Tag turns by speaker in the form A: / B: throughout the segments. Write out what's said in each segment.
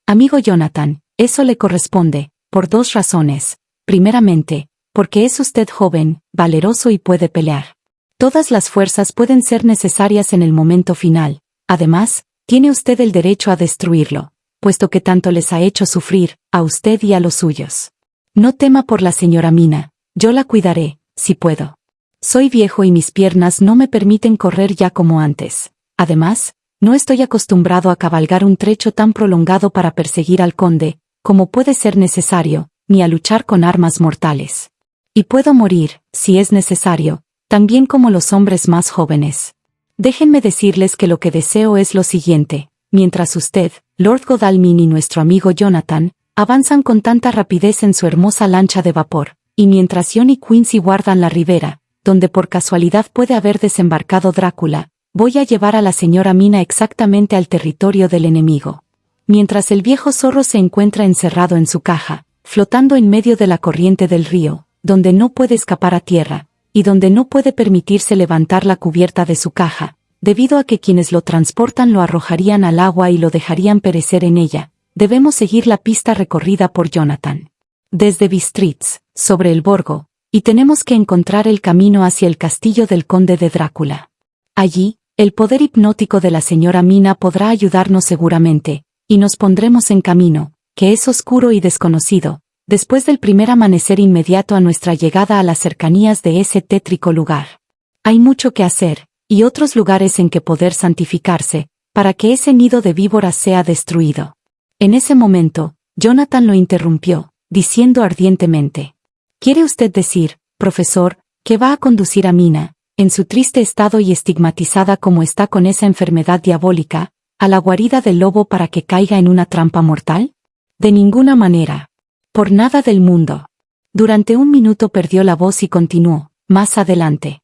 A: Amigo Jonathan, eso le corresponde, por dos razones. Primeramente, porque es usted joven, valeroso y puede pelear. Todas las fuerzas pueden ser necesarias en el momento final. Además, tiene usted el derecho a destruirlo, puesto que tanto les ha hecho sufrir, a usted y a los suyos. No tema por la señora Mina, yo la cuidaré, si puedo. Soy viejo y mis piernas no me permiten correr ya como antes. Además, no estoy acostumbrado a cabalgar un trecho tan prolongado para perseguir al conde, como puede ser necesario, ni a luchar con armas mortales. Y puedo morir, si es necesario, también como los hombres más jóvenes. Déjenme decirles que lo que deseo es lo siguiente: mientras usted, Lord Godalming y nuestro amigo Jonathan, avanzan con tanta rapidez en su hermosa lancha de vapor, y mientras Jon y Quincy guardan la ribera, donde por casualidad puede haber desembarcado Drácula, voy a llevar a la señora Mina exactamente al territorio del enemigo. Mientras el viejo zorro se encuentra encerrado en su caja, flotando en medio de la corriente del río, donde no puede escapar a tierra, y donde no puede permitirse levantar la cubierta de su caja, debido a que quienes lo transportan lo arrojarían al agua y lo dejarían perecer en ella, debemos seguir la pista recorrida por Jonathan. Desde Bistritz, sobre el Borgo, y tenemos que encontrar el camino hacia el castillo del conde de Drácula. Allí, el poder hipnótico de la señora Mina podrá ayudarnos seguramente, y nos pondremos en camino, que es oscuro y desconocido, después del primer amanecer inmediato a nuestra llegada a las cercanías de ese tétrico lugar. Hay mucho que hacer, y otros lugares en que poder santificarse, para que ese nido de víboras sea destruido. En ese momento, Jonathan lo interrumpió, diciendo ardientemente: ¿Quiere usted decir, profesor, que va a conducir a Mina, en su triste estado y estigmatizada como está con esa enfermedad diabólica, a la guarida del lobo para que caiga en una trampa mortal? De ninguna manera. Por nada del mundo. Durante un minuto perdió la voz y continuó, más adelante.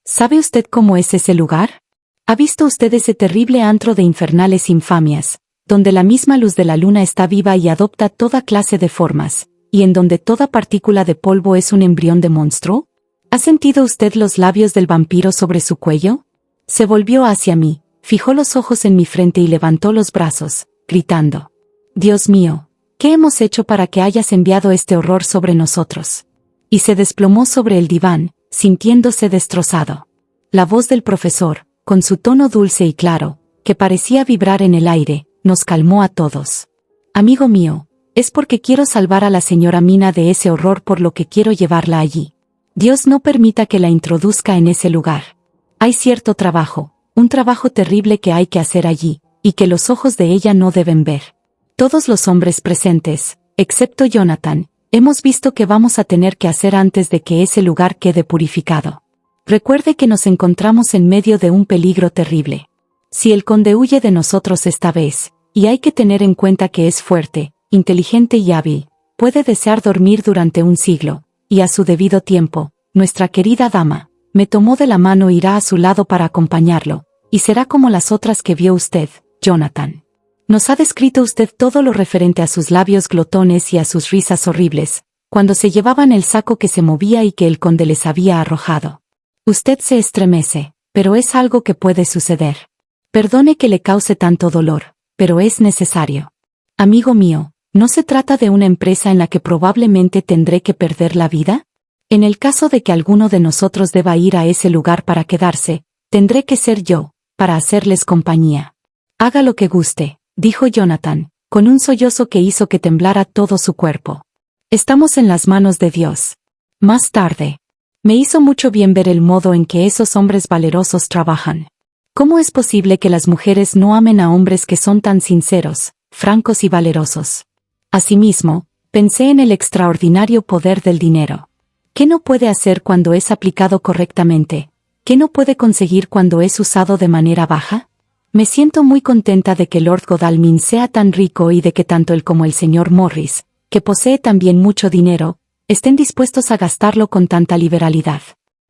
A: ¿Sabe usted cómo es ese lugar? ¿Ha visto usted ese terrible antro de infernales infamias, donde la misma luz de la luna está viva y adopta toda clase de formas, y en donde toda partícula de polvo es un embrión de monstruo? ¿Ha sentido usted los labios del vampiro sobre su cuello? Se volvió hacia mí, fijó los ojos en mi frente y levantó los brazos, gritando: Dios mío, ¿qué hemos hecho para que hayas enviado este horror sobre nosotros? Y se desplomó sobre el diván, sintiéndose destrozado. La voz del profesor, con su tono dulce y claro, que parecía vibrar en el aire, nos calmó a todos. Amigo mío, es porque quiero salvar a la señora Mina de ese horror por lo que quiero llevarla allí. Dios no permita que la introduzca en ese lugar. Hay cierto trabajo, un trabajo terrible que hay que hacer allí, y que los ojos de ella no deben ver. Todos los hombres presentes, excepto Jonathan, hemos visto que vamos a tener que hacer antes de que ese lugar quede purificado. Recuerde que nos encontramos en medio de un peligro terrible. Si el conde huye de nosotros esta vez, y hay que tener en cuenta que es fuerte, inteligente y hábil, puede desear dormir durante un siglo, y a su debido tiempo, nuestra querida dama, me tomó de la mano e irá a su lado para acompañarlo, y será como las otras que vio usted, Jonathan. Nos ha descrito usted todo lo referente a sus labios glotones y a sus risas horribles, cuando se llevaban el saco que se movía y que el conde les había arrojado. Usted se estremece, pero es algo que puede suceder. Perdone que le cause tanto dolor, pero es necesario. Amigo mío, ¿no se trata de una empresa en la que probablemente tendré que perder la vida? En el caso de que alguno de nosotros deba ir a ese lugar para quedarse, tendré que ser yo, para hacerles compañía. Haga lo que guste, dijo Jonathan, con un sollozo que hizo que temblara todo su cuerpo. Estamos en las manos de Dios. Más tarde, me hizo mucho bien ver el modo en que esos hombres valerosos trabajan. ¿Cómo es posible que las mujeres no amen a hombres que son tan sinceros, francos y valerosos? Asimismo, pensé en el extraordinario poder del dinero. ¿Qué no puede hacer cuando es aplicado correctamente? ¿Qué no puede conseguir cuando es usado de manera baja? Me siento muy contenta de que Lord Godalming sea tan rico y de que tanto él como el señor Morris, que posee también mucho dinero, estén dispuestos a gastarlo con tanta liberalidad.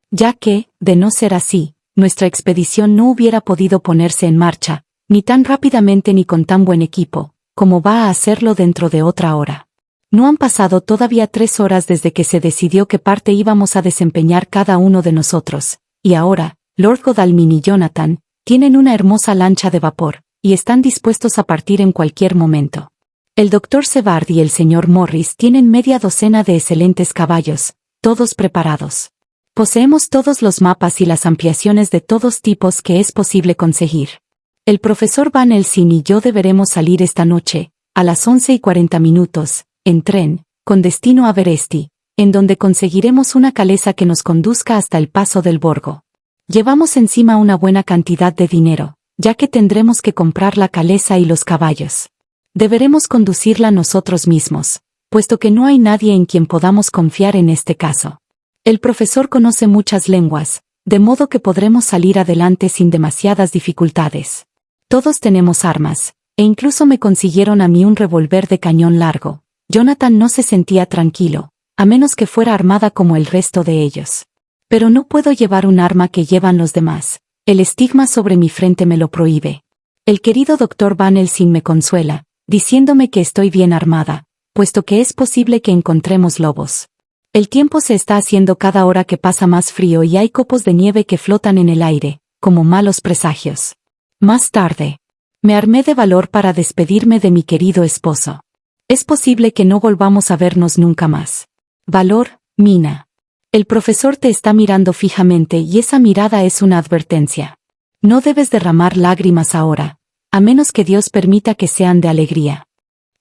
A: Ya que, de no ser así, nuestra expedición no hubiera podido ponerse en marcha, ni tan rápidamente ni con tan buen equipo, como va a hacerlo dentro de otra hora. No han pasado todavía 3 horas desde que se decidió qué parte íbamos a desempeñar cada uno de nosotros, y ahora, Lord Godalming y Jonathan, tienen una hermosa lancha de vapor, y están dispuestos a partir en cualquier momento. El doctor Sebard y el señor Morris tienen media docena de excelentes caballos, todos preparados. Poseemos todos los mapas y las ampliaciones de todos tipos que es posible conseguir. El profesor Van Helsing y yo deberemos salir esta noche, a las 11:40, en tren, con destino a Veresti, en donde conseguiremos una calesa que nos conduzca hasta el paso del Borgo. Llevamos encima una buena cantidad de dinero, ya que tendremos que comprar la calesa y los caballos. Deberemos conducirla nosotros mismos, puesto que no hay nadie en quien podamos confiar en este caso. El profesor conoce muchas lenguas, de modo que podremos salir adelante sin demasiadas dificultades. Todos tenemos armas, e incluso me consiguieron a mí un revólver de cañón largo. Jonathan no se sentía tranquilo, a menos que fuera armada como el resto de ellos. Pero no puedo llevar un arma que llevan los demás, el estigma sobre mi frente me lo prohíbe. El querido doctor Van Helsing me consuela, diciéndome que estoy bien armada, puesto que es posible que encontremos lobos. El tiempo se está haciendo cada hora que pasa más frío y hay copos de nieve que flotan en el aire, como malos presagios. Más tarde, me armé de valor para despedirme de mi querido esposo. Es posible que no volvamos a vernos nunca más. Valor, Mina. El profesor te está mirando fijamente y esa mirada es una advertencia. No debes derramar lágrimas ahora, a menos que Dios permita que sean de alegría.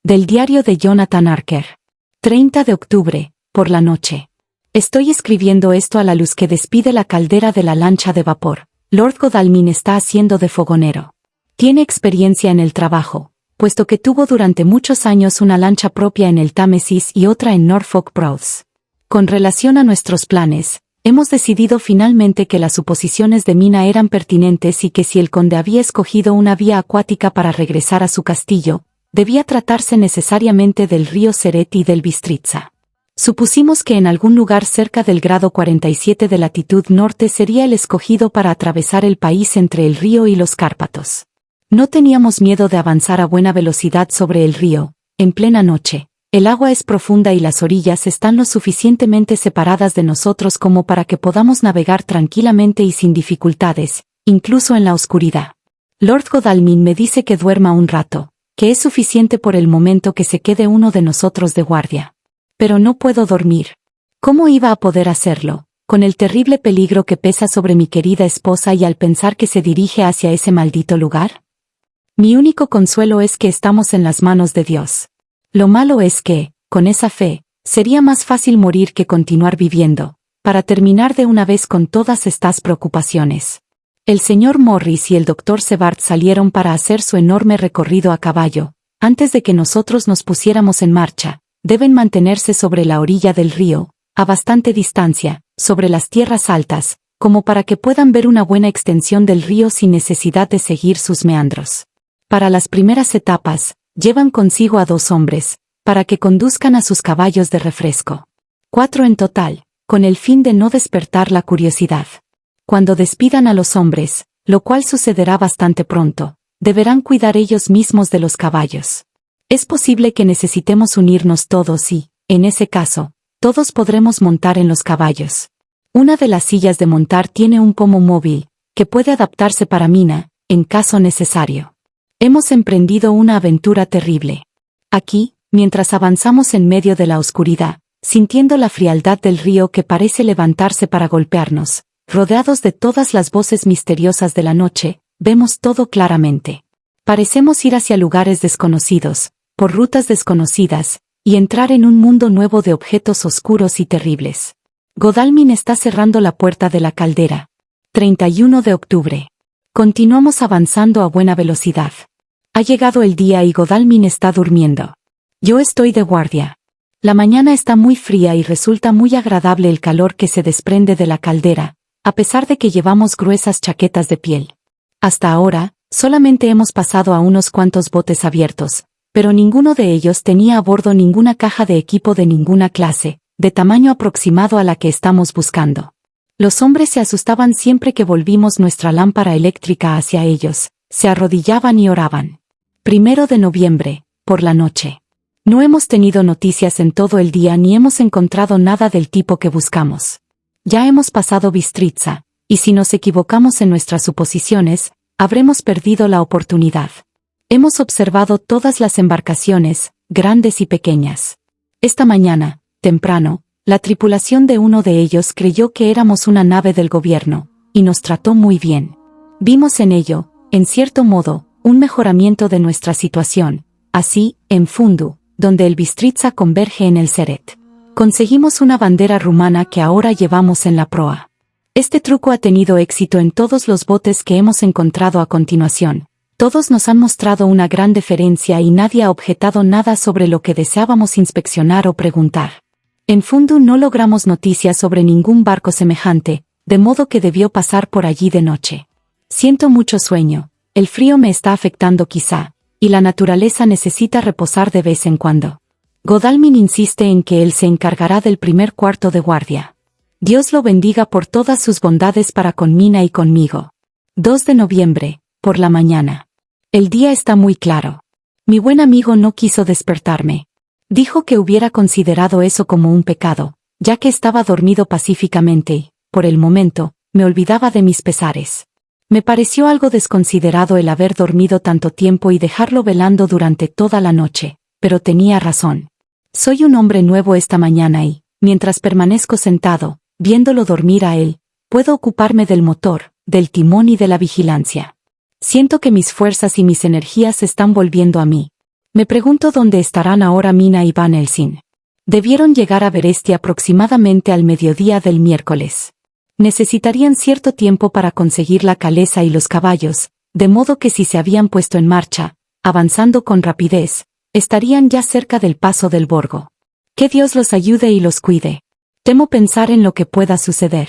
A: Del diario de Jonathan Archer. 30 de octubre, por la noche. Estoy escribiendo esto a la luz que despide la caldera de la lancha de vapor. Lord Godalming está haciendo de fogonero. Tiene experiencia en el trabajo, puesto que tuvo durante muchos años una lancha propia en el Támesis y otra en Norfolk Broads. Con relación a nuestros planes, hemos decidido finalmente que las suposiciones de Mina eran pertinentes y que si el conde había escogido una vía acuática para regresar a su castillo, debía tratarse necesariamente del río Seret y del Bistritza. Supusimos que en algún lugar cerca del grado 47 de latitud norte sería el escogido para atravesar el país entre el río y los Cárpatos. No teníamos miedo de avanzar a buena velocidad sobre el río, en plena noche. El agua es profunda y las orillas están lo suficientemente separadas de nosotros como para que podamos navegar tranquilamente y sin dificultades, incluso en la oscuridad. Lord Godalming me dice que duerma un rato, que es suficiente por el momento que se quede uno de nosotros de guardia. Pero no puedo dormir. ¿Cómo iba a poder hacerlo, con el terrible peligro que pesa sobre mi querida esposa y al pensar que se dirige hacia ese maldito lugar? Mi único consuelo es que estamos en las manos de Dios. Lo malo es que, con esa fe, sería más fácil morir que continuar viviendo, para terminar de una vez con todas estas preocupaciones. El señor Morris y el doctor Sebard salieron para hacer su enorme recorrido a caballo. Antes de que nosotros nos pusiéramos en marcha, deben mantenerse sobre la orilla del río, a bastante distancia, sobre las tierras altas, como para que puedan ver una buena extensión del río sin necesidad de seguir sus meandros. Para las primeras etapas, llevan consigo a 2 hombres, para que conduzcan a sus caballos de refresco. 4 en total, con el fin de no despertar la curiosidad. Cuando despidan a los hombres, lo cual sucederá bastante pronto, deberán cuidar ellos mismos de los caballos. Es posible que necesitemos unirnos todos y, en ese caso, todos podremos montar en los caballos. Una de las sillas de montar tiene un pomo móvil, que puede adaptarse para Mina, en caso necesario. Hemos emprendido una aventura terrible. Aquí, mientras avanzamos en medio de la oscuridad, sintiendo la frialdad del río que parece levantarse para golpearnos, rodeados de todas las voces misteriosas de la noche, vemos todo claramente. Parecemos ir hacia lugares desconocidos, por rutas desconocidas, y entrar en un mundo nuevo de objetos oscuros y terribles. Godalming está cerrando la puerta de la caldera. 31 de octubre. Continuamos avanzando a buena velocidad. Ha llegado el día y Godalming está durmiendo. Yo estoy de guardia. La mañana está muy fría y resulta muy agradable el calor que se desprende de la caldera, a pesar de que llevamos gruesas chaquetas de piel. Hasta ahora, solamente hemos pasado a unos cuantos botes abiertos, pero ninguno de ellos tenía a bordo ninguna caja de equipo de ninguna clase, de tamaño aproximado a la que estamos buscando. Los hombres se asustaban siempre que volvimos nuestra lámpara eléctrica hacia ellos, se arrodillaban y oraban. 1 de noviembre, por la noche. No hemos tenido noticias en todo el día ni hemos encontrado nada del tipo que buscamos. Ya hemos pasado Bistritza, y si nos equivocamos en nuestras suposiciones, habremos perdido la oportunidad. Hemos observado todas las embarcaciones, grandes y pequeñas. Esta mañana, temprano, la tripulación de uno de ellos creyó que éramos una nave del gobierno, y nos trató muy bien. Vimos en ello, en cierto modo, un mejoramiento de nuestra situación, así, en Fundu, donde el Bistrița converge en el Seret. Conseguimos una bandera rumana que ahora llevamos en la proa. Este truco ha tenido éxito en todos los botes que hemos encontrado a continuación. Todos nos han mostrado una gran deferencia y nadie ha objetado nada sobre lo que deseábamos inspeccionar o preguntar. En Fundu no logramos noticias sobre ningún barco semejante, de modo que debió pasar por allí de noche. Siento mucho sueño, el frío me está afectando quizá, y la naturaleza necesita reposar de vez en cuando. Godalming insiste en que él se encargará del primer cuarto de guardia. Dios lo bendiga por todas sus bondades para con Mina y conmigo. 2 de noviembre, por la mañana. El día está muy claro. Mi buen amigo no quiso despertarme. Dijo que hubiera considerado eso como un pecado, ya que estaba dormido pacíficamente y, por el momento, me olvidaba de mis pesares. Me pareció algo desconsiderado el haber dormido tanto tiempo y dejarlo velando durante toda la noche, pero tenía razón. Soy un hombre nuevo esta mañana y, mientras permanezco sentado, viéndolo dormir a él, puedo ocuparme del motor, del timón y de la vigilancia. Siento que mis fuerzas y mis energías se están volviendo a mí. Me pregunto dónde estarán ahora Mina y Van Helsing. Debieron llegar a Beresti aproximadamente al mediodía del miércoles. Necesitarían cierto tiempo para conseguir la calesa y los caballos, de modo que si se habían puesto en marcha, avanzando con rapidez, estarían ya cerca del paso del Borgo. Que Dios los ayude y los cuide. Temo pensar en lo que pueda suceder.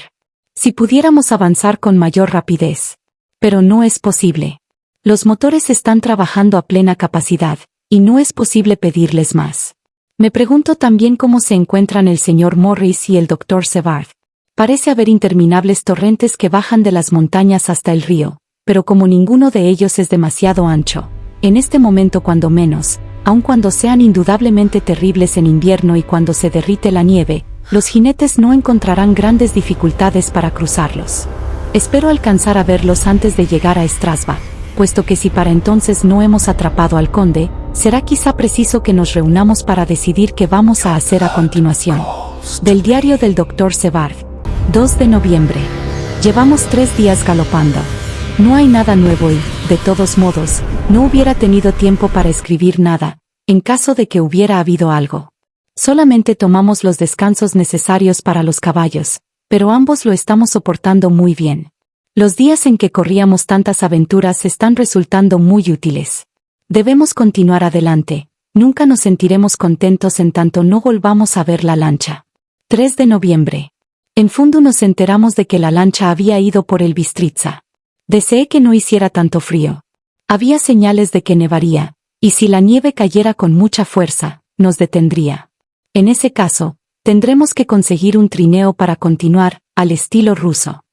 A: Si pudiéramos avanzar con mayor rapidez. Pero no es posible. Los motores están trabajando a plena capacidad, y no es posible pedirles más. Me pregunto también cómo se encuentran el señor Morris y el doctor Sevard. Parece haber interminables torrentes que bajan de las montañas hasta el río, pero como ninguno de ellos es demasiado ancho, en este momento cuando menos, aun cuando sean indudablemente terribles en invierno y cuando se derrite la nieve, los jinetes no encontrarán grandes dificultades para cruzarlos. Espero alcanzar a verlos antes de llegar a Strasbourg, puesto que si para entonces no hemos atrapado al conde, será quizá preciso que nos reunamos para decidir qué vamos a hacer a continuación. Del diario del Dr. Sevard. 2 de noviembre. Llevamos 3 días galopando. No hay nada nuevo y, de todos modos, no hubiera tenido tiempo para escribir nada, en caso de que hubiera habido algo. Solamente tomamos los descansos necesarios para los caballos, pero ambos lo estamos soportando muy bien. Los días en que corríamos tantas aventuras están resultando muy útiles. Debemos continuar adelante, nunca nos sentiremos contentos en tanto no volvamos a ver la lancha. 3 de noviembre. En Fundu nos enteramos de que la lancha había ido por el Bistrița. Deseé que no hiciera tanto frío. Había señales de que nevaría, y si la nieve cayera con mucha fuerza, nos detendría. En ese caso, tendremos que conseguir un trineo para continuar, al estilo ruso.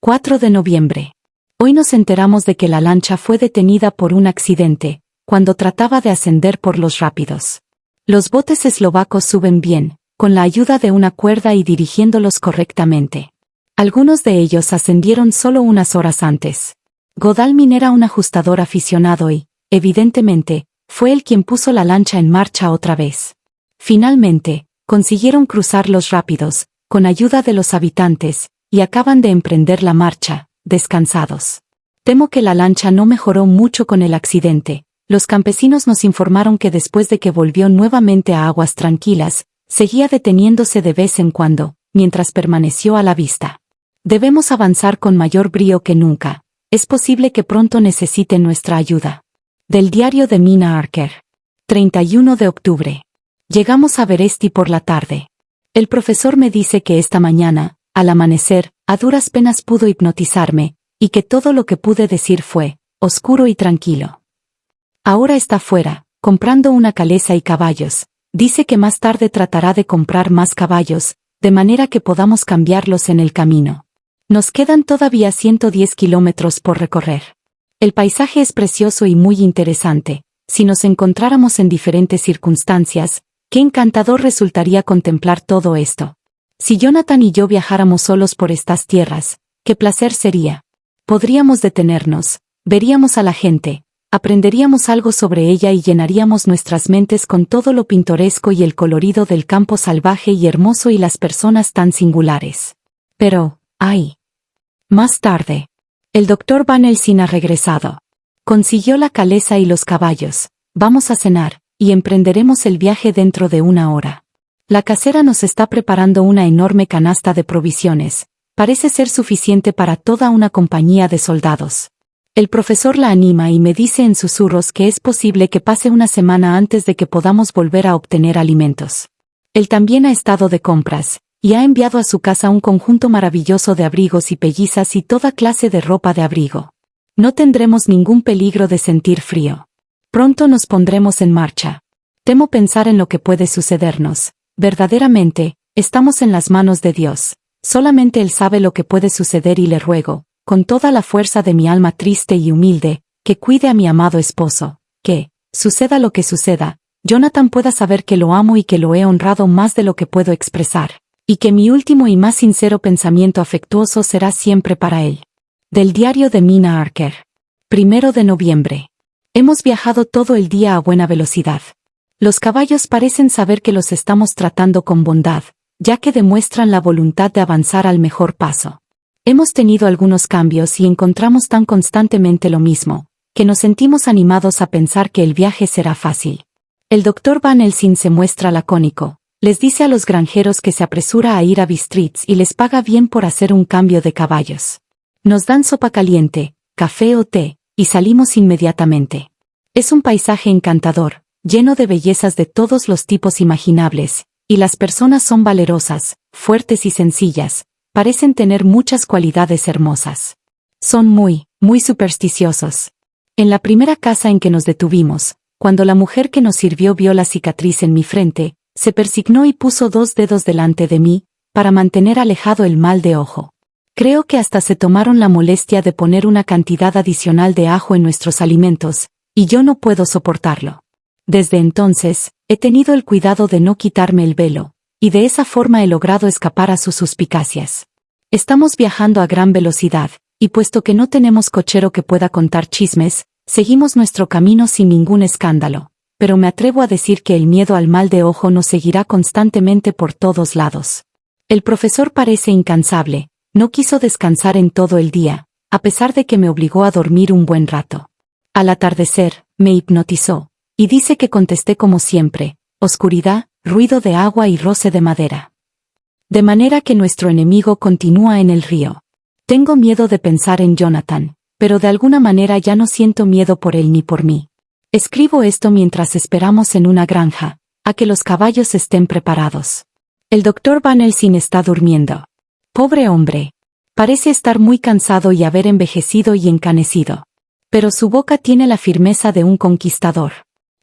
A: 4 de noviembre. Hoy nos enteramos de que la lancha fue detenida por un accidente, cuando trataba de ascender por los rápidos. Los botes eslovacos suben bien, con la ayuda de una cuerda y dirigiéndolos correctamente. Algunos de ellos ascendieron solo unas horas antes. Godalming era un ajustador aficionado y, evidentemente, fue él quien puso la lancha en marcha otra vez. Finalmente, consiguieron cruzar los rápidos, con ayuda de los habitantes, y acaban de emprender la marcha, descansados. Temo que la lancha no mejoró mucho con el accidente. Los campesinos nos informaron que después de que volvió nuevamente a aguas tranquilas, seguía deteniéndose de vez en cuando, mientras permaneció a la vista. Debemos avanzar con mayor brío que nunca. Es posible que pronto necesiten nuestra ayuda. Del diario de Mina Archer. 31 de octubre. Llegamos a Beresti por la tarde. El profesor me dice que esta mañana, al amanecer, a duras penas pudo hipnotizarme, y que todo lo que pude decir fue, oscuro y tranquilo. Ahora está fuera, comprando una calesa y caballos. Dice que más tarde tratará de comprar más caballos, de manera que podamos cambiarlos en el camino. Nos quedan todavía 110 kilómetros por recorrer. El paisaje es precioso y muy interesante. Si nos encontráramos en diferentes circunstancias, qué encantador resultaría contemplar todo esto. Si Jonathan y yo viajáramos solos por estas tierras, qué placer sería. Podríamos detenernos, veríamos a la gente, Aprenderíamos algo sobre ella y llenaríamos nuestras mentes con todo lo pintoresco y el colorido del campo salvaje y hermoso y las personas tan singulares. Pero, ¡ay! Más tarde. El doctor Van Helsing ha regresado. Consiguió la calesa y los caballos. Vamos a cenar, y emprenderemos el viaje dentro de 1 hora. La casera nos está preparando una enorme canasta de provisiones. Parece ser suficiente para toda una compañía de soldados. El profesor la anima y me dice en susurros que es posible que pase una semana antes de que podamos volver a obtener alimentos. Él también ha estado de compras, y ha enviado a su casa un conjunto maravilloso de abrigos y pellizas y toda clase de ropa de abrigo. No tendremos ningún peligro de sentir frío. Pronto nos pondremos en marcha. Temo pensar en lo que puede sucedernos. Verdaderamente, estamos en las manos de Dios. Solamente Él sabe lo que puede suceder y le ruego, con toda la fuerza de mi alma triste y humilde, que cuide a mi amado esposo, que, suceda lo que suceda, Jonathan pueda saber que lo amo y que lo he honrado más de lo que puedo expresar, y que mi último y más sincero pensamiento afectuoso será siempre para él. Del diario de Mina Archer. 1 de noviembre. Hemos viajado todo el día a buena velocidad. Los caballos parecen saber que los estamos tratando con bondad, ya que demuestran la voluntad de avanzar al mejor paso. Hemos tenido algunos cambios y encontramos tan constantemente lo mismo, que nos sentimos animados a pensar que el viaje será fácil. El doctor Van Helsing se muestra lacónico, les dice a los granjeros que se apresura a ir a Bistritz y les paga bien por hacer un cambio de caballos. Nos dan sopa caliente, café o té, y salimos inmediatamente. Es un paisaje encantador, lleno de bellezas de todos los tipos imaginables, y las personas son valerosas, fuertes y sencillas. Parecen tener muchas cualidades hermosas. Son muy supersticiosos. En la primera casa en que nos detuvimos, cuando la mujer que nos sirvió vio la cicatriz en mi frente, se persignó y puso 2 dedos delante de mí, para mantener alejado el mal de ojo. Creo que hasta se tomaron la molestia de poner una cantidad adicional de ajo en nuestros alimentos, y yo no puedo soportarlo. Desde entonces, he tenido el cuidado de no quitarme el velo, y de esa forma he logrado escapar a sus suspicacias. Estamos viajando a gran velocidad, y puesto que no tenemos cochero que pueda contar chismes, seguimos nuestro camino sin ningún escándalo, pero me atrevo a decir que el miedo al mal de ojo nos seguirá constantemente por todos lados. El profesor parece incansable, no quiso descansar en todo el día, a pesar de que me obligó a dormir un buen rato. Al atardecer, me hipnotizó, y dice que contesté como siempre, oscuridad, ruido de agua y roce de madera. De manera que nuestro enemigo continúa en el río. Tengo miedo de pensar en Jonathan, pero de alguna manera ya no siento miedo por él ni por mí. Escribo esto mientras esperamos en una granja, a que los caballos estén preparados. El doctor Van Helsing está durmiendo. Pobre hombre. Parece estar muy cansado y haber envejecido y encanecido. Pero su boca tiene la firmeza de un conquistador.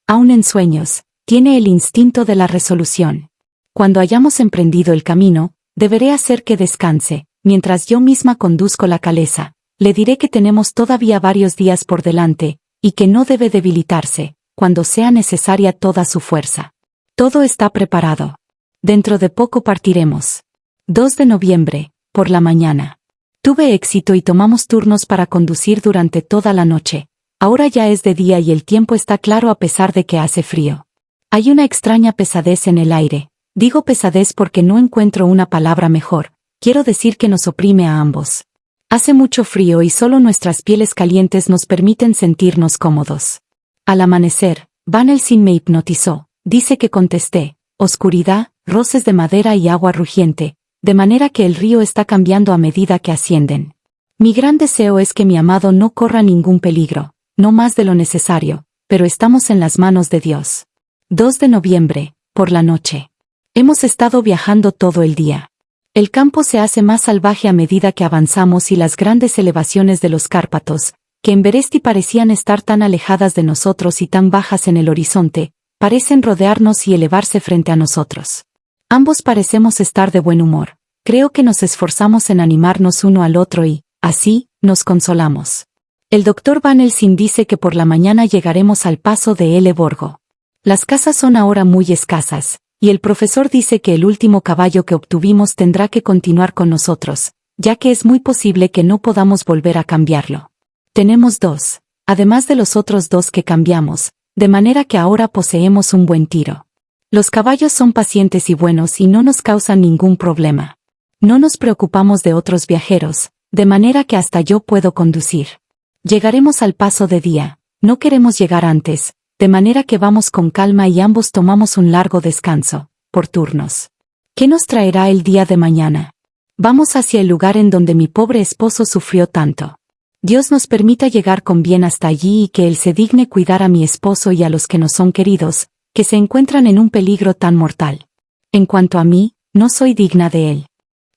A: Aun en sueños, tiene el instinto de la resolución. Cuando hayamos emprendido el camino, deberé hacer que descanse, mientras yo misma conduzco la calesa. Le diré que tenemos todavía varios días por delante, y que no debe debilitarse, cuando sea necesaria toda su fuerza. Todo está preparado. Dentro de poco partiremos. 2 de noviembre, por la mañana. Tuve éxito y tomamos turnos para conducir durante toda la noche. Ahora ya es de día y el tiempo está claro a pesar de que hace frío. Hay una extraña pesadez en el aire. Digo pesadez porque no encuentro una palabra mejor. Quiero decir que nos oprime a ambos. Hace mucho frío y solo nuestras pieles calientes nos permiten sentirnos cómodos. Al amanecer, Van Helsing me hipnotizó. Dice que contesté, oscuridad, roces de madera y agua rugiente, de manera que el río está cambiando a medida que ascienden. Mi gran deseo es que mi amado no corra ningún peligro, no más de lo necesario, pero estamos en las manos de Dios. 2 de noviembre, por la noche. Hemos estado viajando todo el día. El campo se hace más salvaje a medida que avanzamos y las grandes elevaciones de los Cárpatos, que en Beresti parecían estar tan alejadas de nosotros y tan bajas en el horizonte, parecen rodearnos y elevarse frente a nosotros. Ambos parecemos estar de buen humor. Creo que nos esforzamos en animarnos uno al otro y, así, nos consolamos. El doctor Van Helsing dice que por la mañana llegaremos al paso de L. Borgo. Las casas son ahora muy escasas, y el profesor dice que el último caballo que obtuvimos tendrá que continuar con nosotros, ya que es muy posible que no podamos volver a cambiarlo. Tenemos 2 además de los otros 2 que cambiamos, de manera que ahora poseemos un buen tiro. Los caballos son pacientes y buenos y no nos causan ningún problema. No nos preocupamos de otros viajeros, de manera que hasta yo puedo conducir. Llegaremos al paso de día, no queremos llegar antes, de manera que vamos con calma y ambos tomamos un largo descanso, por turnos. ¿Qué nos traerá el día de mañana? Vamos hacia el lugar en donde mi pobre esposo sufrió tanto. Dios nos permita llegar con bien hasta allí y que Él se digne cuidar a mi esposo y a los que nos son queridos, que se encuentran en un peligro tan mortal. En cuanto a mí, no soy digna de Él.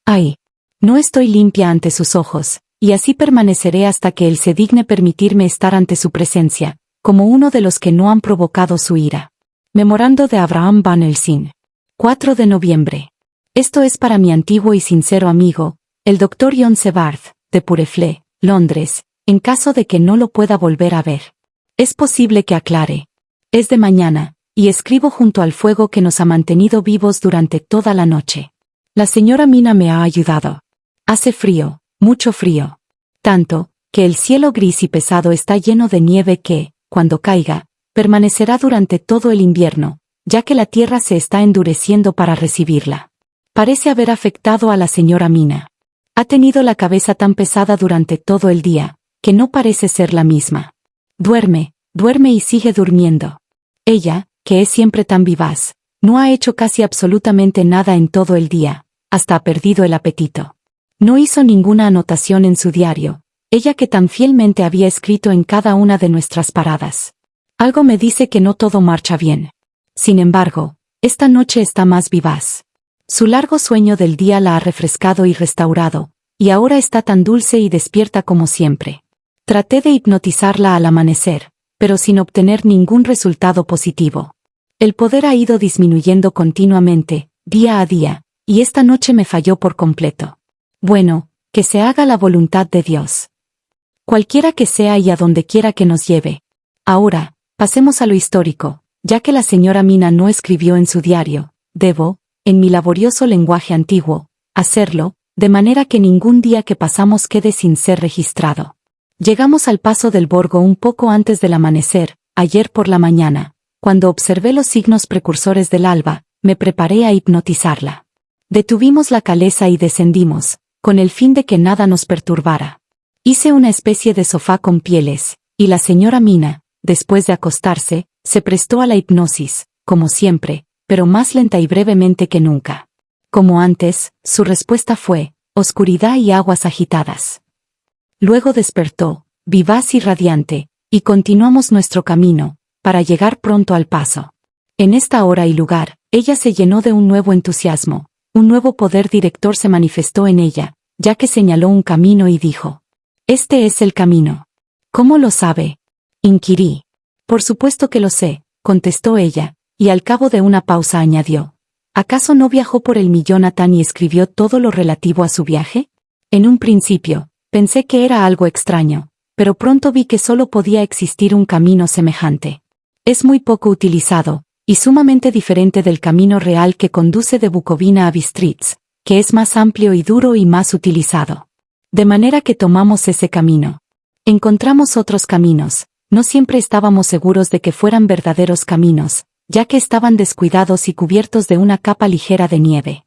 A: Ay, no estoy limpia ante sus ojos, y así permaneceré hasta que Él se digne permitirme estar ante su presencia, como uno de los que no han provocado su ira. Memorando de Abraham Van Helsing. 4 de noviembre. Esto es para mi antiguo y sincero amigo, el Dr. John Sevard, de Purefle, Londres, en caso de que no lo pueda volver a ver. Es posible que aclare. Es de mañana, y escribo junto al fuego que nos ha mantenido vivos durante toda la noche. La señora Mina me ha ayudado. Hace frío, mucho frío. Tanto, que el cielo gris y pesado está lleno de nieve que, cuando caiga, permanecerá durante todo el invierno, ya que la tierra se está endureciendo para recibirla. Parece haber afectado a la señora Mina. Ha tenido la cabeza tan pesada durante todo el día, que no parece ser la misma. Duerme, duerme y sigue durmiendo. Ella, que es siempre tan vivaz, no ha hecho casi absolutamente nada en todo el día, hasta ha perdido el apetito. No hizo ninguna anotación en su diario, ella que tan fielmente había escrito en cada una de nuestras paradas. Algo me dice que no todo marcha bien. Sin embargo, esta noche está más vivaz. Su largo sueño del día la ha refrescado y restaurado, y ahora está tan dulce y despierta como siempre. Traté de hipnotizarla al amanecer, pero sin obtener ningún resultado positivo. El poder ha ido disminuyendo continuamente, día a día, y esta noche me falló por completo. Bueno, que se haga la voluntad de Dios. Cualquiera que sea y a donde quiera que nos lleve. Ahora, pasemos a lo histórico, ya que la señora Mina no escribió en su diario, debo, en mi laborioso lenguaje antiguo, hacerlo, de manera que ningún día que pasamos quede sin ser registrado. Llegamos al paso del Borgo un poco antes del amanecer, ayer por la mañana. Cuando observé los signos precursores del alba, me preparé a hipnotizarla. Detuvimos la calesa y descendimos, con el fin de que nada nos perturbara. Hice una especie de sofá con pieles, y la señora Mina, después de acostarse, se prestó a la hipnosis, como siempre, pero más lenta y brevemente que nunca. Como antes, su respuesta fue, oscuridad y aguas agitadas. Luego despertó, vivaz y radiante, y continuamos nuestro camino, para llegar pronto al paso. En esta hora y lugar, ella se llenó de un nuevo entusiasmo, un nuevo poder director se manifestó en ella, ya que señaló un camino y dijo: «Este es el camino». «¿Cómo lo sabe?», inquirí. «Por supuesto que lo sé», contestó ella, y al cabo de una pausa añadió: «¿Acaso no viajó por el Jonathan y escribió todo lo relativo a su viaje?». En un principio, pensé que era algo extraño, pero pronto vi que solo podía existir un camino semejante. Es muy poco utilizado, y sumamente diferente del camino real que conduce de Bukovina a Bistritz, que es más amplio y duro y más utilizado. De manera que tomamos ese camino. Encontramos otros caminos, no siempre estábamos seguros de que fueran verdaderos caminos, ya que estaban descuidados y cubiertos de una capa ligera de nieve.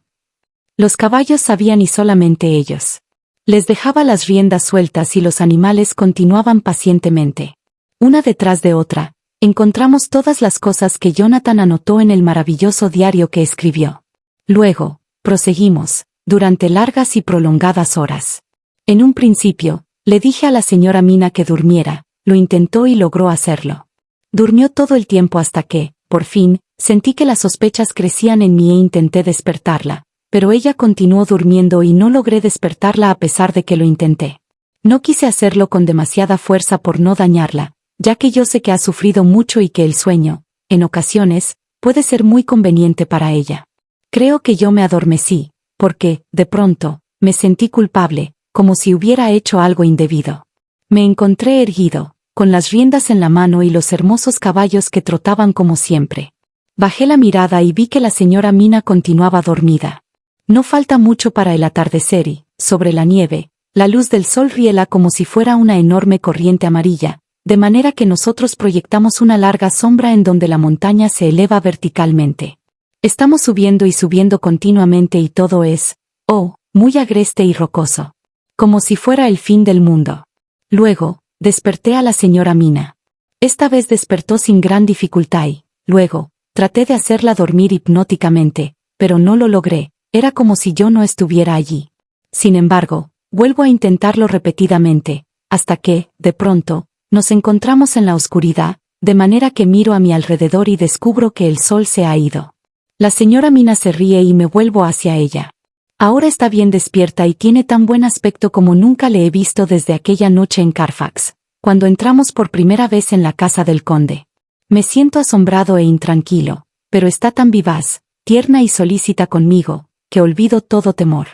A: Los caballos sabían y solamente ellos. Les dejaba las riendas sueltas y los animales continuaban pacientemente. Una detrás de otra, encontramos todas las cosas que Jonathan anotó en el maravilloso diario que escribió. Luego, proseguimos, durante largas y prolongadas horas. En un principio, le dije a la señora Mina que durmiera, lo intentó y logró hacerlo. Durmió todo el tiempo hasta que, por fin, sentí que las sospechas crecían en mí e intenté despertarla, pero ella continuó durmiendo y no logré despertarla a pesar de que lo intenté. No quise hacerlo con demasiada fuerza por no dañarla, ya que yo sé que ha sufrido mucho y que el sueño, en ocasiones, puede ser muy conveniente para ella. Creo que yo me adormecí, porque, de pronto, me sentí culpable, como si hubiera hecho algo indebido. Me encontré erguido, con las riendas en la mano y los hermosos caballos que trotaban como siempre. Bajé la mirada y vi que la señora Mina continuaba dormida. No falta mucho para el atardecer y, sobre la nieve, la luz del sol riela como si fuera una enorme corriente amarilla, de manera que nosotros proyectamos una larga sombra en donde la montaña se eleva verticalmente. Estamos subiendo y subiendo continuamente y todo es, muy agreste y rocoso. Como si fuera el fin del mundo. Luego, desperté a la señora Mina. Esta vez despertó sin gran dificultad y, luego, traté de hacerla dormir hipnóticamente, pero no lo logré, era como si yo no estuviera allí. Sin embargo, vuelvo a intentarlo repetidamente, hasta que, de pronto, nos encontramos en la oscuridad, de manera que miro a mi alrededor y descubro que el sol se ha ido. La señora Mina se ríe y me vuelvo hacia ella. Ahora está bien despierta y tiene tan buen aspecto como nunca le he visto desde aquella noche en Carfax, cuando entramos por primera vez en la casa del conde. Me siento asombrado e intranquilo, pero está tan vivaz, tierna y solícita conmigo, que olvido todo temor.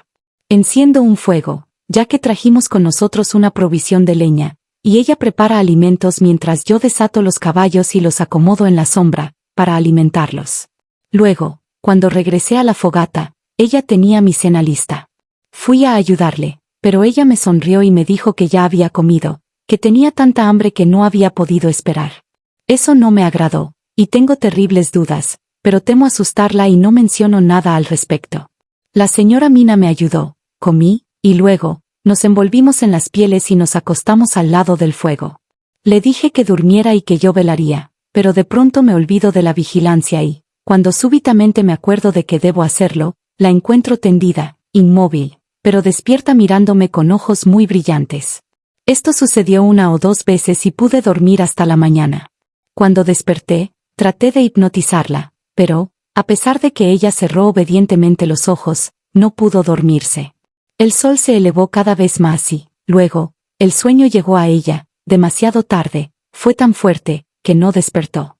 A: Enciendo un fuego, ya que trajimos con nosotros una provisión de leña, y ella prepara alimentos mientras yo desato los caballos y los acomodo en la sombra, para alimentarlos. Luego, cuando regresé a la fogata, ella tenía mi cena lista. Fui a ayudarle, pero ella me sonrió y me dijo que ya había comido, que tenía tanta hambre que no había podido esperar. Eso no me agradó, y tengo terribles dudas, pero temo asustarla y no menciono nada al respecto. La señora Mina me ayudó, comí, y luego, nos envolvimos en las pieles y nos acostamos al lado del fuego. Le dije que durmiera y que yo velaría, pero de pronto me olvido de la vigilancia y, cuando súbitamente me acuerdo de que debo hacerlo, la encuentro tendida, inmóvil, pero despierta mirándome con ojos muy brillantes. Esto sucedió 1 o 2 veces y pude dormir hasta la mañana. Cuando desperté, traté de hipnotizarla, pero, a pesar de que ella cerró obedientemente los ojos, no pudo dormirse. El sol se elevó cada vez más y, luego, el sueño llegó a ella, demasiado tarde, fue tan fuerte, que no despertó.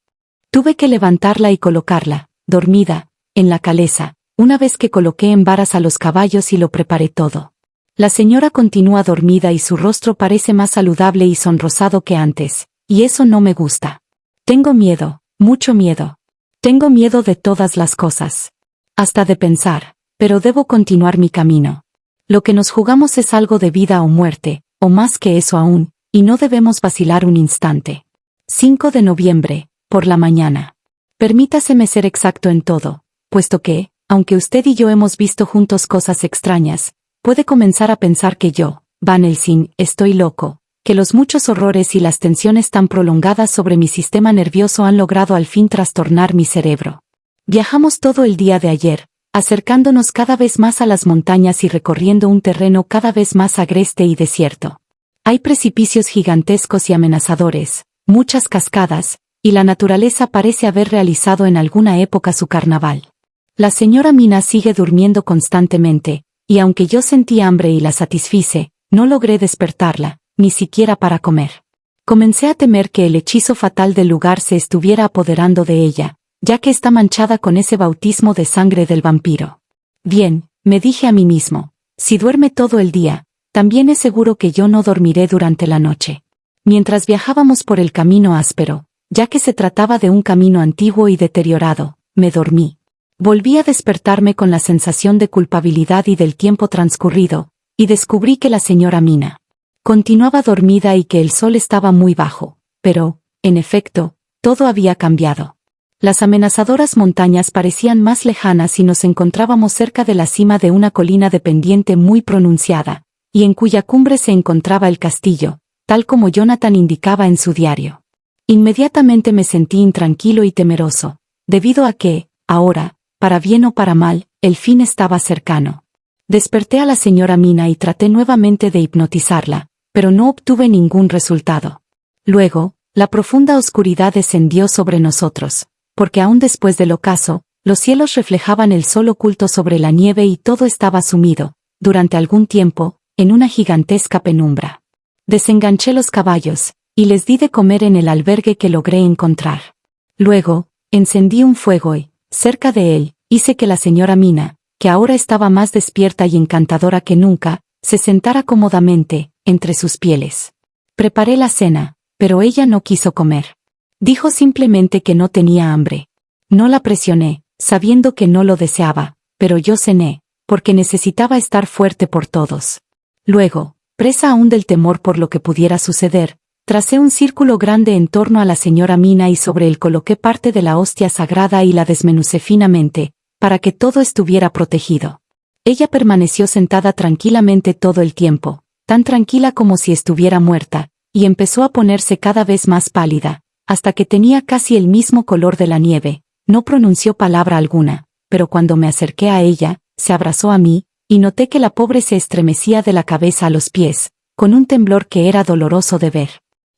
A: Tuve que levantarla y colocarla, dormida, en la calesa, una vez que coloqué en varas a los caballos y lo preparé todo. La señora continúa dormida y su rostro parece más saludable y sonrosado que antes, y eso no me gusta. Tengo miedo, mucho miedo. Tengo miedo de todas las cosas. Hasta de pensar, pero debo continuar mi camino. Lo que nos jugamos es algo de vida o muerte, o más que eso aún, y no debemos vacilar un instante. 5 de noviembre, por la mañana. Permítaseme ser exacto en todo, puesto que, aunque usted y yo hemos visto juntos cosas extrañas, puede comenzar a pensar que yo, Van Helsing, estoy loco, que los muchos horrores y las tensiones tan prolongadas sobre mi sistema nervioso han logrado al fin trastornar mi cerebro. Viajamos todo el día de ayer, acercándonos cada vez más a las montañas y recorriendo un terreno cada vez más agreste y desierto. Hay precipicios gigantescos y amenazadores, muchas cascadas, y la naturaleza parece haber realizado en alguna época su carnaval. La señora Mina sigue durmiendo constantemente, y aunque yo sentí hambre y la satisfice, no logré despertarla, ni siquiera para comer. Comencé a temer que el hechizo fatal del lugar se estuviera apoderando de ella, ya que está manchada con ese bautismo de sangre del vampiro. Bien, me dije a mí mismo, si duerme todo el día, también es seguro que yo no dormiré durante la noche. Mientras viajábamos por el camino áspero, ya que se trataba de un camino antiguo y deteriorado, me dormí. Volví a despertarme con la sensación de culpabilidad y del tiempo transcurrido, y descubrí que la señora Mina continuaba dormida y que el sol estaba muy bajo, pero, en efecto, todo había cambiado. Las amenazadoras montañas parecían más lejanas y nos encontrábamos cerca de la cima de una colina de pendiente muy pronunciada, y en cuya cumbre se encontraba el castillo, tal como Jonathan indicaba en su diario. Inmediatamente me sentí intranquilo y temeroso, debido a que, ahora, para bien o para mal, el fin estaba cercano. Desperté a la señora Mina y traté nuevamente de hipnotizarla, pero no obtuve ningún resultado. Luego, la profunda oscuridad descendió sobre nosotros, porque aún después del ocaso, los cielos reflejaban el sol oculto sobre la nieve y todo estaba sumido, durante algún tiempo, en una gigantesca penumbra. Desenganché los caballos, y les di de comer en el albergue que logré encontrar. Luego, encendí un fuego y, cerca de él, hice que la señora Mina, que ahora estaba más despierta y encantadora que nunca, se sentara cómodamente, entre sus pieles. Preparé la cena, pero ella no quiso comer. Dijo simplemente que no tenía hambre. No la presioné, sabiendo que no lo deseaba, pero yo cené, porque necesitaba estar fuerte por todos. Luego, presa aún del temor por lo que pudiera suceder, Tracé un círculo grande en torno a la señora Mina y sobre él coloqué parte de la hostia sagrada y la desmenucé finamente, para que todo estuviera protegido. Ella permaneció sentada tranquilamente todo el tiempo, tan tranquila como si estuviera muerta, y empezó a ponerse cada vez más pálida, hasta que tenía casi el mismo color de la nieve. No pronunció palabra alguna, pero cuando me acerqué a ella, se abrazó a mí, y noté que la pobre se estremecía de la cabeza a los pies, con un temblor que era doloroso de ver.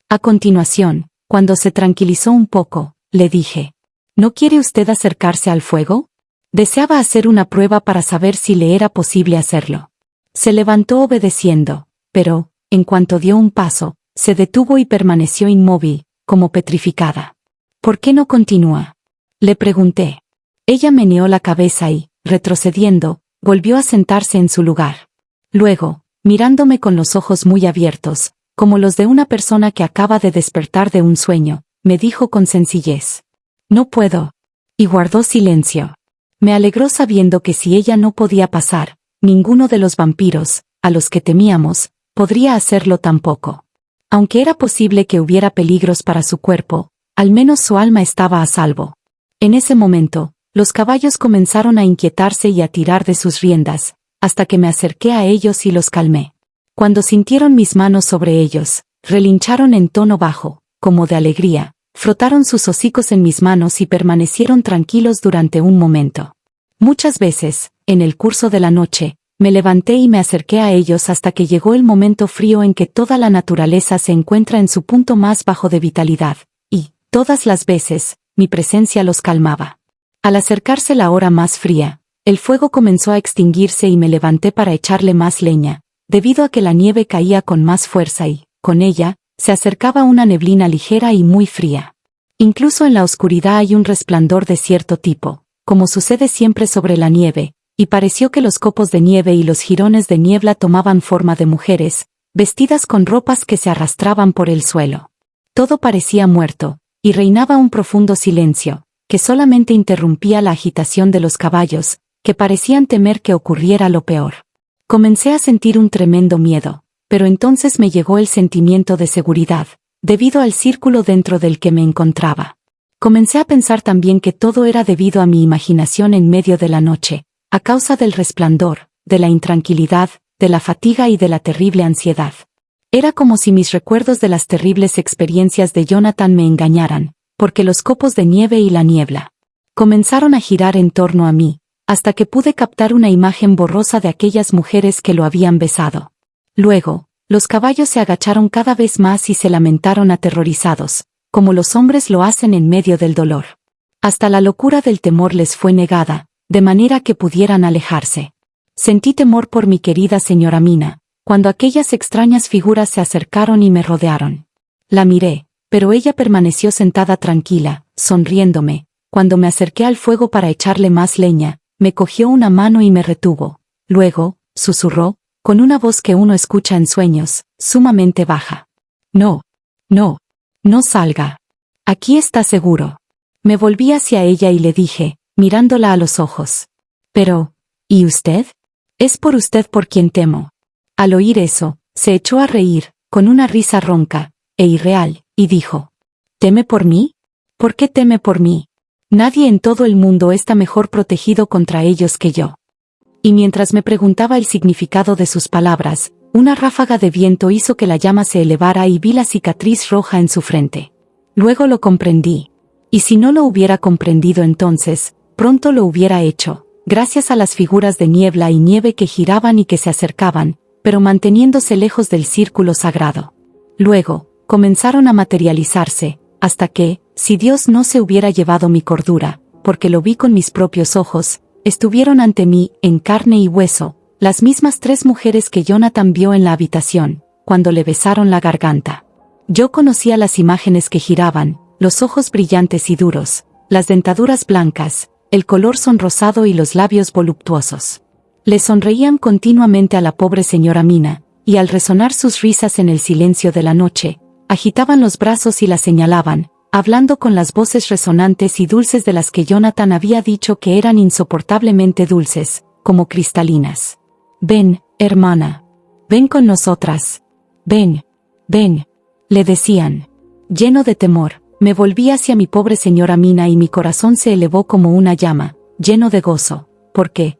A: A continuación, cuando se tranquilizó un poco, le dije: ¿No quiere usted acercarse al fuego? Deseaba hacer una prueba para saber si le era posible hacerlo. Se levantó obedeciendo, pero, en cuanto dio un paso, se detuvo y permaneció inmóvil, como petrificada. ¿Por qué no continúa?, le pregunté. Ella meneó la cabeza y, retrocediendo, volvió a sentarse en su lugar. Luego, mirándome con los ojos muy abiertos, como los de una persona que acaba de despertar de un sueño, me dijo con sencillez: «No puedo». Y guardó silencio. Me alegró sabiendo que si ella no podía pasar, ninguno de los vampiros, a los que temíamos, podría hacerlo tampoco. Aunque era posible que hubiera peligros para su cuerpo, al menos su alma estaba a salvo. En ese momento, los caballos comenzaron a inquietarse y a tirar de sus riendas, hasta que me acerqué a ellos y los calmé. Cuando sintieron mis manos sobre ellos, relincharon en tono bajo, como de alegría, frotaron sus hocicos en mis manos y permanecieron tranquilos durante un momento. Muchas veces, en el curso de la noche, me levanté y me acerqué a ellos hasta que llegó el momento frío en que toda la naturaleza se encuentra en su punto más bajo de vitalidad, y, todas las veces, mi presencia los calmaba. Al acercarse la hora más fría, el fuego comenzó a extinguirse y me levanté para echarle más leña, debido a que la nieve caía con más fuerza y, con ella, se acercaba una neblina ligera y muy fría. Incluso en la oscuridad hay un resplandor de cierto tipo, como sucede siempre sobre la nieve, y pareció que los copos de nieve y los jirones de niebla tomaban forma de mujeres, vestidas con ropas que se arrastraban por el suelo. Todo parecía muerto, y reinaba un profundo silencio, que solamente interrumpía la agitación de los caballos, que parecían temer que ocurriera lo peor. Comencé a sentir un tremendo miedo, pero entonces me llegó el sentimiento de seguridad, debido al círculo dentro del que me encontraba. Comencé a pensar también que todo era debido a mi imaginación en medio de la noche, a causa del resplandor, de la intranquilidad, de la fatiga y de la terrible ansiedad. Era como si mis recuerdos de las terribles experiencias de Jonathan me engañaran, porque los copos de nieve y la niebla comenzaron a girar en torno a mí, hasta que pude captar una imagen borrosa de aquellas mujeres que lo habían besado. Luego, los caballos se agacharon cada vez más y se lamentaron aterrorizados, como los hombres lo hacen en medio del dolor. Hasta la locura del temor les fue negada, de manera que pudieran alejarse. Sentí temor por mi querida señora Mina, cuando aquellas extrañas figuras se acercaron y me rodearon. La miré, pero ella permaneció sentada tranquila, sonriéndome. Cuando me acerqué al fuego para echarle más leña, me cogió una mano y me retuvo. Luego, susurró, con una voz que uno escucha en sueños, sumamente baja: «No, no, no salga. Aquí está seguro». Me volví hacia ella y le dije, mirándola a los ojos: «Pero, ¿y usted? Es por usted por quien temo». Al oír eso, se echó a reír, con una risa ronca e irreal, y dijo: «¿Teme por mí? ¿Por qué teme por mí? Nadie en todo el mundo está mejor protegido contra ellos que yo». Y mientras me preguntaba el significado de sus palabras, una ráfaga de viento hizo que la llama se elevara y vi la cicatriz roja en su frente. Luego lo comprendí. Y si no lo hubiera comprendido entonces, pronto lo hubiera hecho, gracias a las figuras de niebla y nieve que giraban y que se acercaban, pero manteniéndose lejos del círculo sagrado. Luego, comenzaron a materializarse, hasta que, si Dios no se hubiera llevado mi cordura, porque lo vi con mis propios ojos, estuvieron ante mí, en carne y hueso, las mismas 3 mujeres que Jonathan vio en la habitación, cuando le besaron la garganta. Yo conocía las imágenes que giraban, los ojos brillantes y duros, las dentaduras blancas, el color sonrosado y los labios voluptuosos. Le sonreían continuamente a la pobre señora Mina, y al resonar sus risas en el silencio de la noche, agitaban los brazos y la señalaban, hablando con las voces resonantes y dulces de las que Jonathan había dicho que eran insoportablemente dulces, como cristalinas. «Ven, hermana. Ven con nosotras. Ven, ven». le decían. Lleno de temor, me volví hacia mi pobre señora Mina y mi corazón se elevó como una llama, lleno de gozo, porque,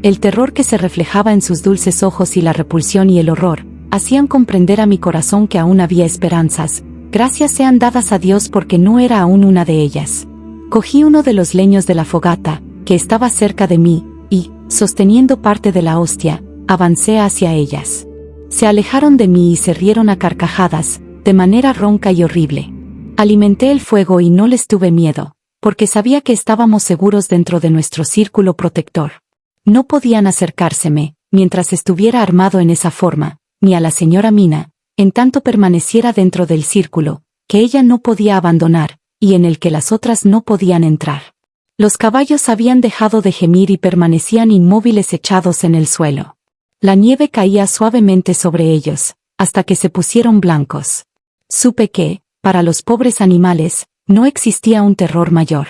A: el terror que se reflejaba en sus dulces ojos y la repulsión y el horror, hacían comprender a mi corazón que aún había esperanzas. Gracias sean dadas a Dios porque no era aún una de ellas. Cogí uno de los leños de la fogata, que estaba cerca de mí, y, sosteniendo parte de la hostia, avancé hacia ellas. Se alejaron de mí y se rieron a carcajadas, de manera ronca y horrible. Alimenté el fuego y no les tuve miedo, porque sabía que estábamos seguros dentro de nuestro círculo protector. No podían acercárseme, mientras estuviera armado en esa forma, ni a la señora Mina, en tanto permaneciera dentro del círculo, que ella no podía abandonar, y en el que las otras no podían entrar. Los caballos habían dejado de gemir y permanecían inmóviles echados en el suelo. La nieve caía suavemente sobre ellos, hasta que se pusieron blancos. Supe que, para los pobres animales, no existía un terror mayor.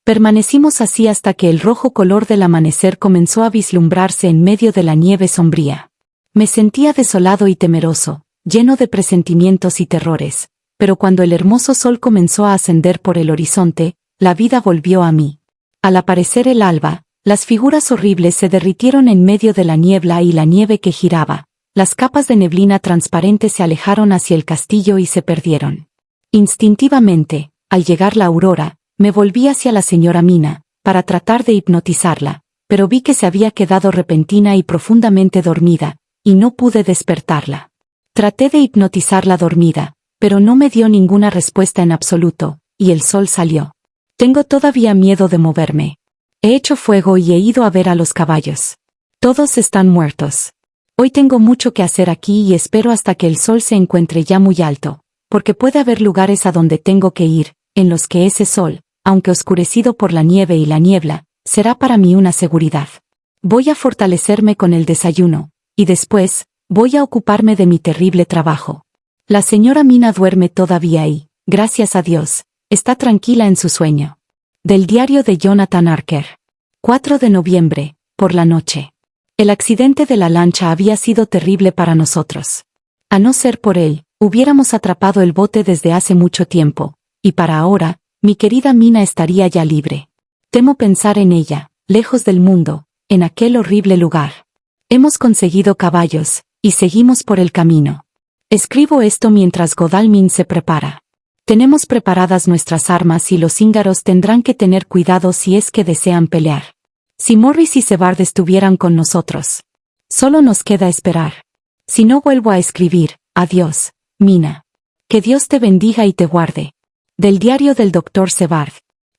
A: Permanecimos así hasta que el rojo color del amanecer comenzó a vislumbrarse en medio de la nieve sombría. Me sentía desolado y temeroso, lleno de presentimientos y terrores, pero cuando el hermoso sol comenzó a ascender por el horizonte, la vida volvió a mí. Al aparecer el alba, las figuras horribles se derritieron en medio de la niebla y la nieve que giraba. Las capas de neblina transparente se alejaron hacia el castillo y se perdieron. Instintivamente, al llegar la aurora, me volví hacia la señora Mina, para tratar de hipnotizarla, pero vi que se había quedado repentina y profundamente dormida, y no pude despertarla. Traté de hipnotizarla dormida, pero no me dio ninguna respuesta en absoluto, y el sol salió. Tengo todavía miedo de moverme. He hecho fuego y he ido a ver a los caballos. Todos están muertos. Hoy tengo mucho que hacer aquí y espero hasta que el sol se encuentre ya muy alto, porque puede haber lugares a donde tengo que ir, en los que ese sol, aunque oscurecido por la nieve y la niebla, será para mí una seguridad. Voy a fortalecerme con el desayuno, y después, voy a ocuparme de mi terrible trabajo. La señora Mina duerme todavía y, gracias a Dios, está tranquila en su sueño. Del diario de Jonathan Arker. 4 de noviembre, por la noche. El accidente de la lancha había sido terrible para nosotros. A no ser por él, hubiéramos atrapado el bote desde hace mucho tiempo, y para ahora, mi querida Mina estaría ya libre. Temo pensar en ella, lejos del mundo, en aquel horrible lugar. Hemos conseguido caballos, y seguimos por el camino. Escribo esto mientras Godalming se prepara. Tenemos preparadas nuestras armas y los húngaros tendrán que tener cuidado si es que desean pelear. Si Morris y Sebard estuvieran con nosotros. Solo nos queda esperar. Si no vuelvo a escribir, adiós, Mina. Que Dios te bendiga y te guarde. Del diario del Dr. Sebard.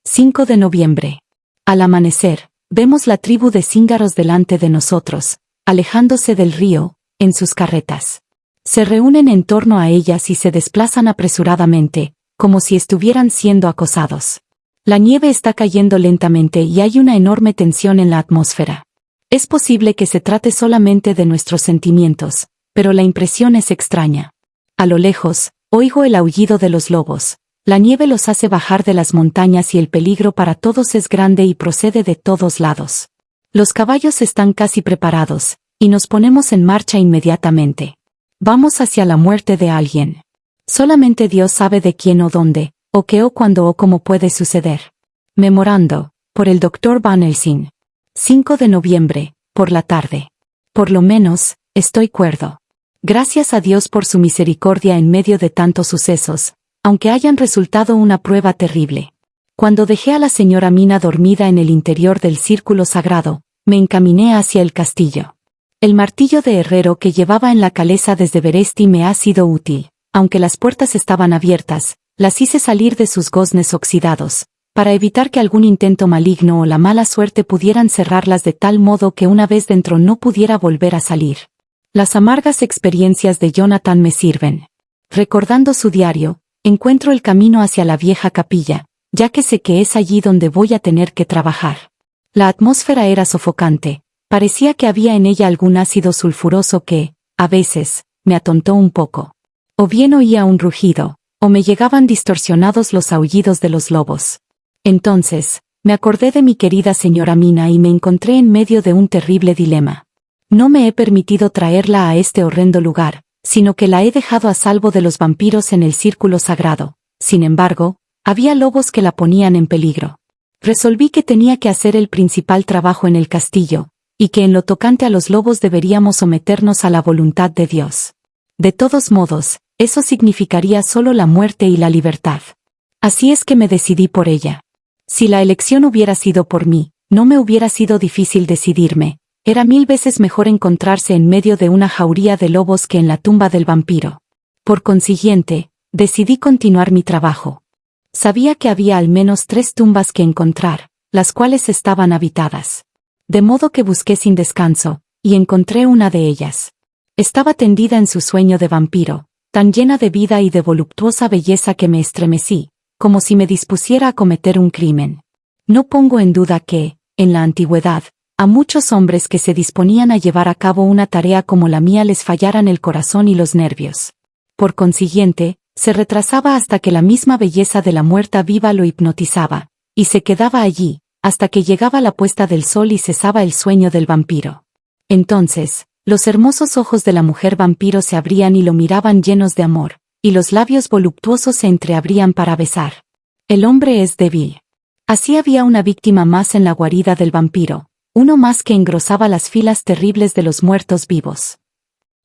A: 5 de noviembre. Al amanecer, vemos la tribu de cíngaros delante de nosotros, alejándose del río, en sus carretas. Se reúnen en torno a ellas y se desplazan apresuradamente, como si estuvieran siendo acosados. La nieve está cayendo lentamente y hay una enorme tensión en la atmósfera. Es posible que se trate solamente de nuestros sentimientos, pero la impresión es extraña. A lo lejos, oigo el aullido de los lobos. La nieve los hace bajar de las montañas y el peligro para todos es grande y procede de todos lados. Los caballos están casi preparados, y nos ponemos en marcha inmediatamente. Vamos hacia la muerte de alguien. Solamente Dios sabe de quién o dónde, o qué o cuándo o cómo puede suceder. Memorando, por el Dr. Van Helsing. 5 de noviembre, por la tarde. Por lo menos, estoy cuerdo. Gracias a Dios por su misericordia en medio de tantos sucesos, aunque hayan resultado una prueba terrible. Cuando dejé a la señora Mina dormida en el interior del círculo sagrado, me encaminé hacia el castillo. El martillo de herrero que llevaba en la caleza desde Beresti me ha sido útil. Aunque las puertas estaban abiertas, las hice salir de sus goznes oxidados, para evitar que algún intento maligno o la mala suerte pudieran cerrarlas de tal modo que una vez dentro no pudiera volver a salir. Las amargas experiencias de Jonathan me sirven. Recordando su diario, encuentro el camino hacia la vieja capilla, ya que sé que es allí donde voy a tener que trabajar. La atmósfera era sofocante, parecía que había en ella algún ácido sulfuroso que, a veces, me atontó un poco. O bien oía un rugido, o me llegaban distorsionados los aullidos de los lobos. Entonces, me acordé de mi querida señora Mina y me encontré en medio de un terrible dilema. No me he permitido traerla a este horrendo lugar, sino que la he dejado a salvo de los vampiros en el círculo sagrado. Sin embargo, había lobos que la ponían en peligro. Resolví que tenía que hacer el principal trabajo en el castillo, y que en lo tocante a los lobos deberíamos someternos a la voluntad de Dios. De todos modos, eso significaría solo la muerte y la libertad. Así es que me decidí por ella. Si la elección hubiera sido por mí, no me hubiera sido difícil decidirme. Era 1000 veces mejor encontrarse en medio de una jauría de lobos que en la tumba del vampiro. Por consiguiente, decidí continuar mi trabajo. Sabía que había al menos 3 tumbas que encontrar, las cuales estaban habitadas. De modo que busqué sin descanso, y encontré una de ellas. Estaba tendida en su sueño de vampiro, tan llena de vida y de voluptuosa belleza que me estremecí, como si me dispusiera a cometer un crimen. No pongo en duda que, en la antigüedad, a muchos hombres que se disponían a llevar a cabo una tarea como la mía les fallaran el corazón y los nervios. Por consiguiente, se retrasaba hasta que la misma belleza de la muerta viva lo hipnotizaba, y se quedaba allí, hasta que llegaba la puesta del sol y cesaba el sueño del vampiro. Entonces, los hermosos ojos de la mujer vampiro se abrían y lo miraban llenos de amor, y los labios voluptuosos se entreabrían para besar. El hombre es débil. Así había una víctima más en la guarida del vampiro, uno más que engrosaba las filas terribles de los muertos vivos.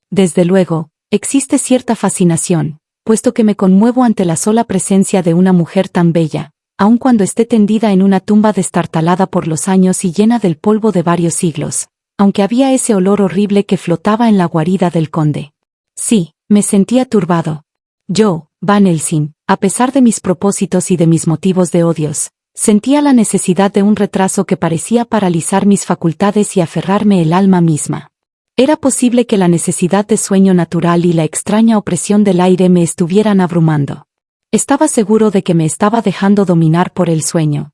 A: Desde luego, existe cierta fascinación, puesto que me conmuevo ante la sola presencia de una mujer tan bella, aun cuando esté tendida en una tumba destartalada por los años y llena del polvo de varios siglos, aunque había ese olor horrible que flotaba en la guarida del conde. Sí, me sentía turbado. Yo, Van Helsing, a pesar de mis propósitos y de mis motivos de odios, sentía la necesidad de un retraso que parecía paralizar mis facultades y aferrarme el alma misma. Era posible que la necesidad de sueño natural y la extraña opresión del aire me estuvieran abrumando. Estaba seguro de que me estaba dejando dominar por el sueño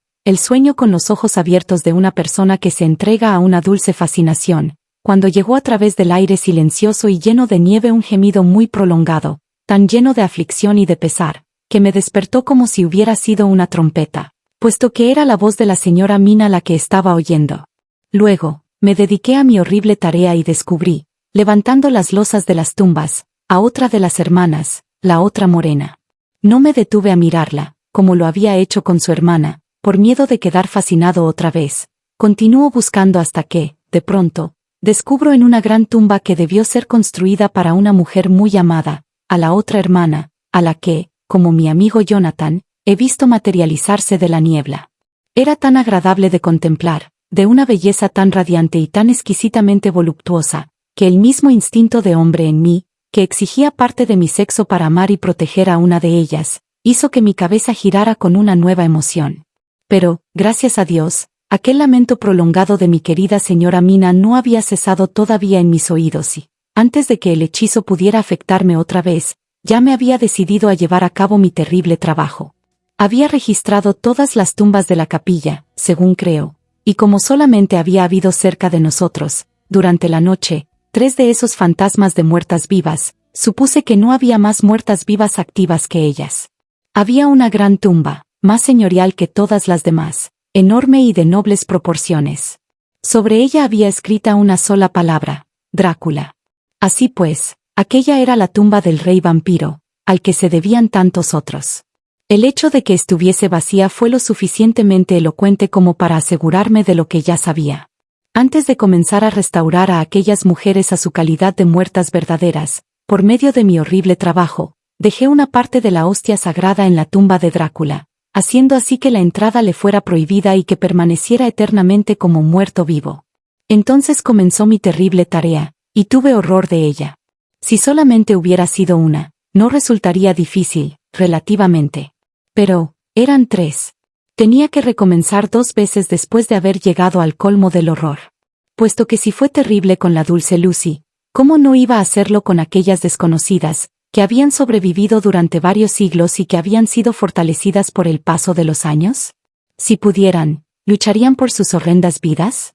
A: con los ojos abiertos de una persona que se entrega a una dulce fascinación, cuando llegó a través del aire silencioso y lleno de nieve un gemido muy prolongado, tan lleno de aflicción y de pesar, que me despertó como si hubiera sido una trompeta, puesto que era la voz de la señora Mina la que estaba oyendo. Luego, me dediqué a mi horrible tarea y descubrí, levantando las losas de las tumbas, a otra de las hermanas, la otra morena. No me detuve a mirarla, como lo había hecho con su hermana, por miedo de quedar fascinado otra vez. Continúo buscando hasta que, de pronto, descubro en una gran tumba que debió ser construida para una mujer muy amada, a la otra hermana, a la que, como mi amigo Jonathan, he visto materializarse de la niebla. Era tan agradable de contemplar, de una belleza tan radiante y tan exquisitamente voluptuosa, que el mismo instinto de hombre en mí, que exigía parte de mi sexo para amar y proteger a una de ellas, hizo que mi cabeza girara con una nueva emoción. Pero, gracias a Dios, aquel lamento prolongado de mi querida señora Mina no había cesado todavía en mis oídos y, antes de que el hechizo pudiera afectarme otra vez, ya me había decidido a llevar a cabo mi terrible trabajo. Había registrado todas las tumbas de la capilla, según creo, y como solamente había habido cerca de nosotros, durante la noche, 3 de esos fantasmas de muertas vivas, supuse que no había más muertas vivas activas que ellas. Había una gran tumba, más señorial que todas las demás, enorme y de nobles proporciones. Sobre ella había escrita una sola palabra: Drácula. Así pues, aquella era la tumba del rey vampiro, al que se debían tantos otros. El hecho de que estuviese vacía fue lo suficientemente elocuente como para asegurarme de lo que ya sabía. Antes de comenzar a restaurar a aquellas mujeres a su calidad de muertas verdaderas, por medio de mi horrible trabajo, dejé una parte de la hostia sagrada en la tumba de Drácula, haciendo así que la entrada le fuera prohibida y que permaneciera eternamente como muerto vivo. Entonces comenzó mi terrible tarea, y tuve horror de ella. Si solamente hubiera sido una, no resultaría difícil, relativamente. Pero, eran 3. Tenía que recomenzar 2 veces después de haber llegado al colmo del horror. Puesto que si fue terrible con la dulce Lucy, ¿cómo no iba a hacerlo con aquellas desconocidas, que habían sobrevivido durante varios siglos y que habían sido fortalecidas por el paso de los años? Si pudieran, ¿lucharían por sus horrendas vidas?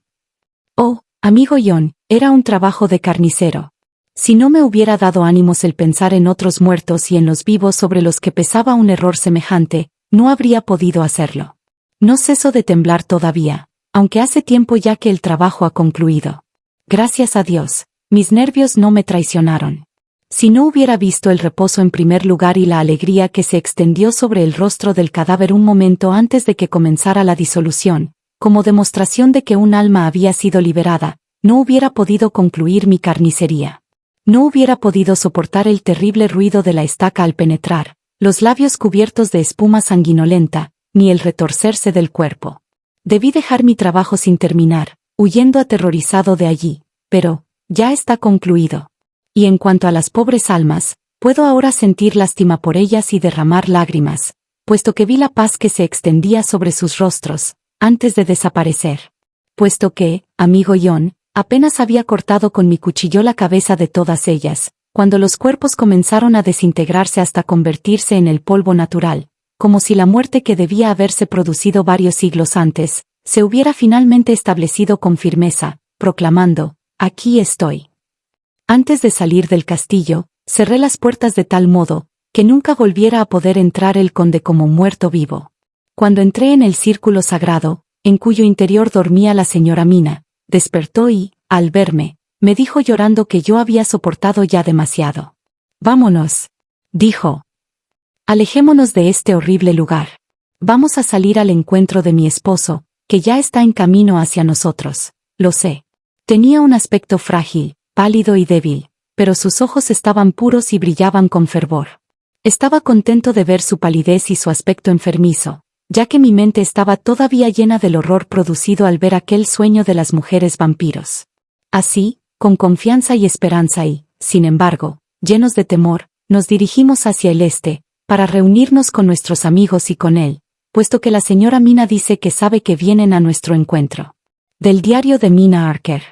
A: Oh, amigo John, era un trabajo de carnicero. Si no me hubiera dado ánimos el pensar en otros muertos y en los vivos sobre los que pesaba un error semejante, no habría podido hacerlo. No ceso de temblar todavía, aunque hace tiempo ya que el trabajo ha concluido. Gracias a Dios, mis nervios no me traicionaron. Si no hubiera visto el reposo en primer lugar y la alegría que se extendió sobre el rostro del cadáver un momento antes de que comenzara la disolución, como demostración de que un alma había sido liberada, no hubiera podido concluir mi carnicería. No hubiera podido soportar el terrible ruido de la estaca al penetrar, los labios cubiertos de espuma sanguinolenta, ni el retorcerse del cuerpo. Debí dejar mi trabajo sin terminar, huyendo aterrorizado de allí, pero, ya está concluido. Y en cuanto a las pobres almas, puedo ahora sentir lástima por ellas y derramar lágrimas, puesto que vi la paz que se extendía sobre sus rostros, antes de desaparecer. Puesto que, amigo John, apenas había cortado con mi cuchillo la cabeza de todas ellas, cuando los cuerpos comenzaron a desintegrarse hasta convertirse en el polvo natural, como si la muerte que debía haberse producido varios siglos antes, se hubiera finalmente establecido con firmeza, proclamando, «Aquí estoy». Antes de salir del castillo, cerré las puertas de tal modo, que nunca volviera a poder entrar el conde como muerto vivo. Cuando entré en el círculo sagrado, en cuyo interior dormía la señora Mina, despertó y, al verme, me dijo llorando que yo había soportado ya demasiado. «Vámonos», dijo. «Alejémonos de este horrible lugar. Vamos a salir al encuentro de mi esposo, que ya está en camino hacia nosotros, lo sé». Tenía un aspecto frágil, pálido y débil, pero sus ojos estaban puros y brillaban con fervor. Estaba contento de ver su palidez y su aspecto enfermizo, ya que mi mente estaba todavía llena del horror producido al ver aquel sueño de las mujeres vampiros. Así, con confianza y esperanza y, sin embargo, llenos de temor, nos dirigimos hacia el este, para reunirnos con nuestros amigos y con él, puesto que la señora Mina dice que sabe que vienen a nuestro encuentro. Del diario de Mina Archer.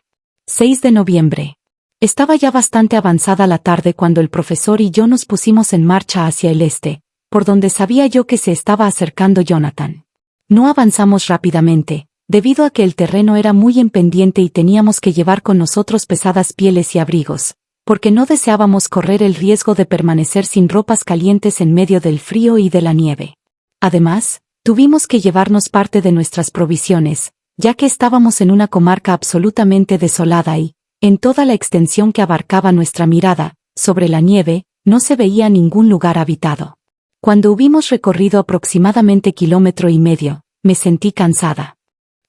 A: 6 de noviembre. Estaba ya bastante avanzada la tarde cuando el profesor y yo nos pusimos en marcha hacia el este, por donde sabía yo que se estaba acercando Jonathan. No avanzamos rápidamente, debido a que el terreno era muy en pendiente y teníamos que llevar con nosotros pesadas pieles y abrigos, porque no deseábamos correr el riesgo de permanecer sin ropas calientes en medio del frío y de la nieve. Además, tuvimos que llevarnos parte de nuestras provisiones, ya que estábamos en una comarca absolutamente desolada y, en toda la extensión que abarcaba nuestra mirada, sobre la nieve, no se veía ningún lugar habitado. Cuando hubimos recorrido aproximadamente 1,5 kilómetros, me sentí cansada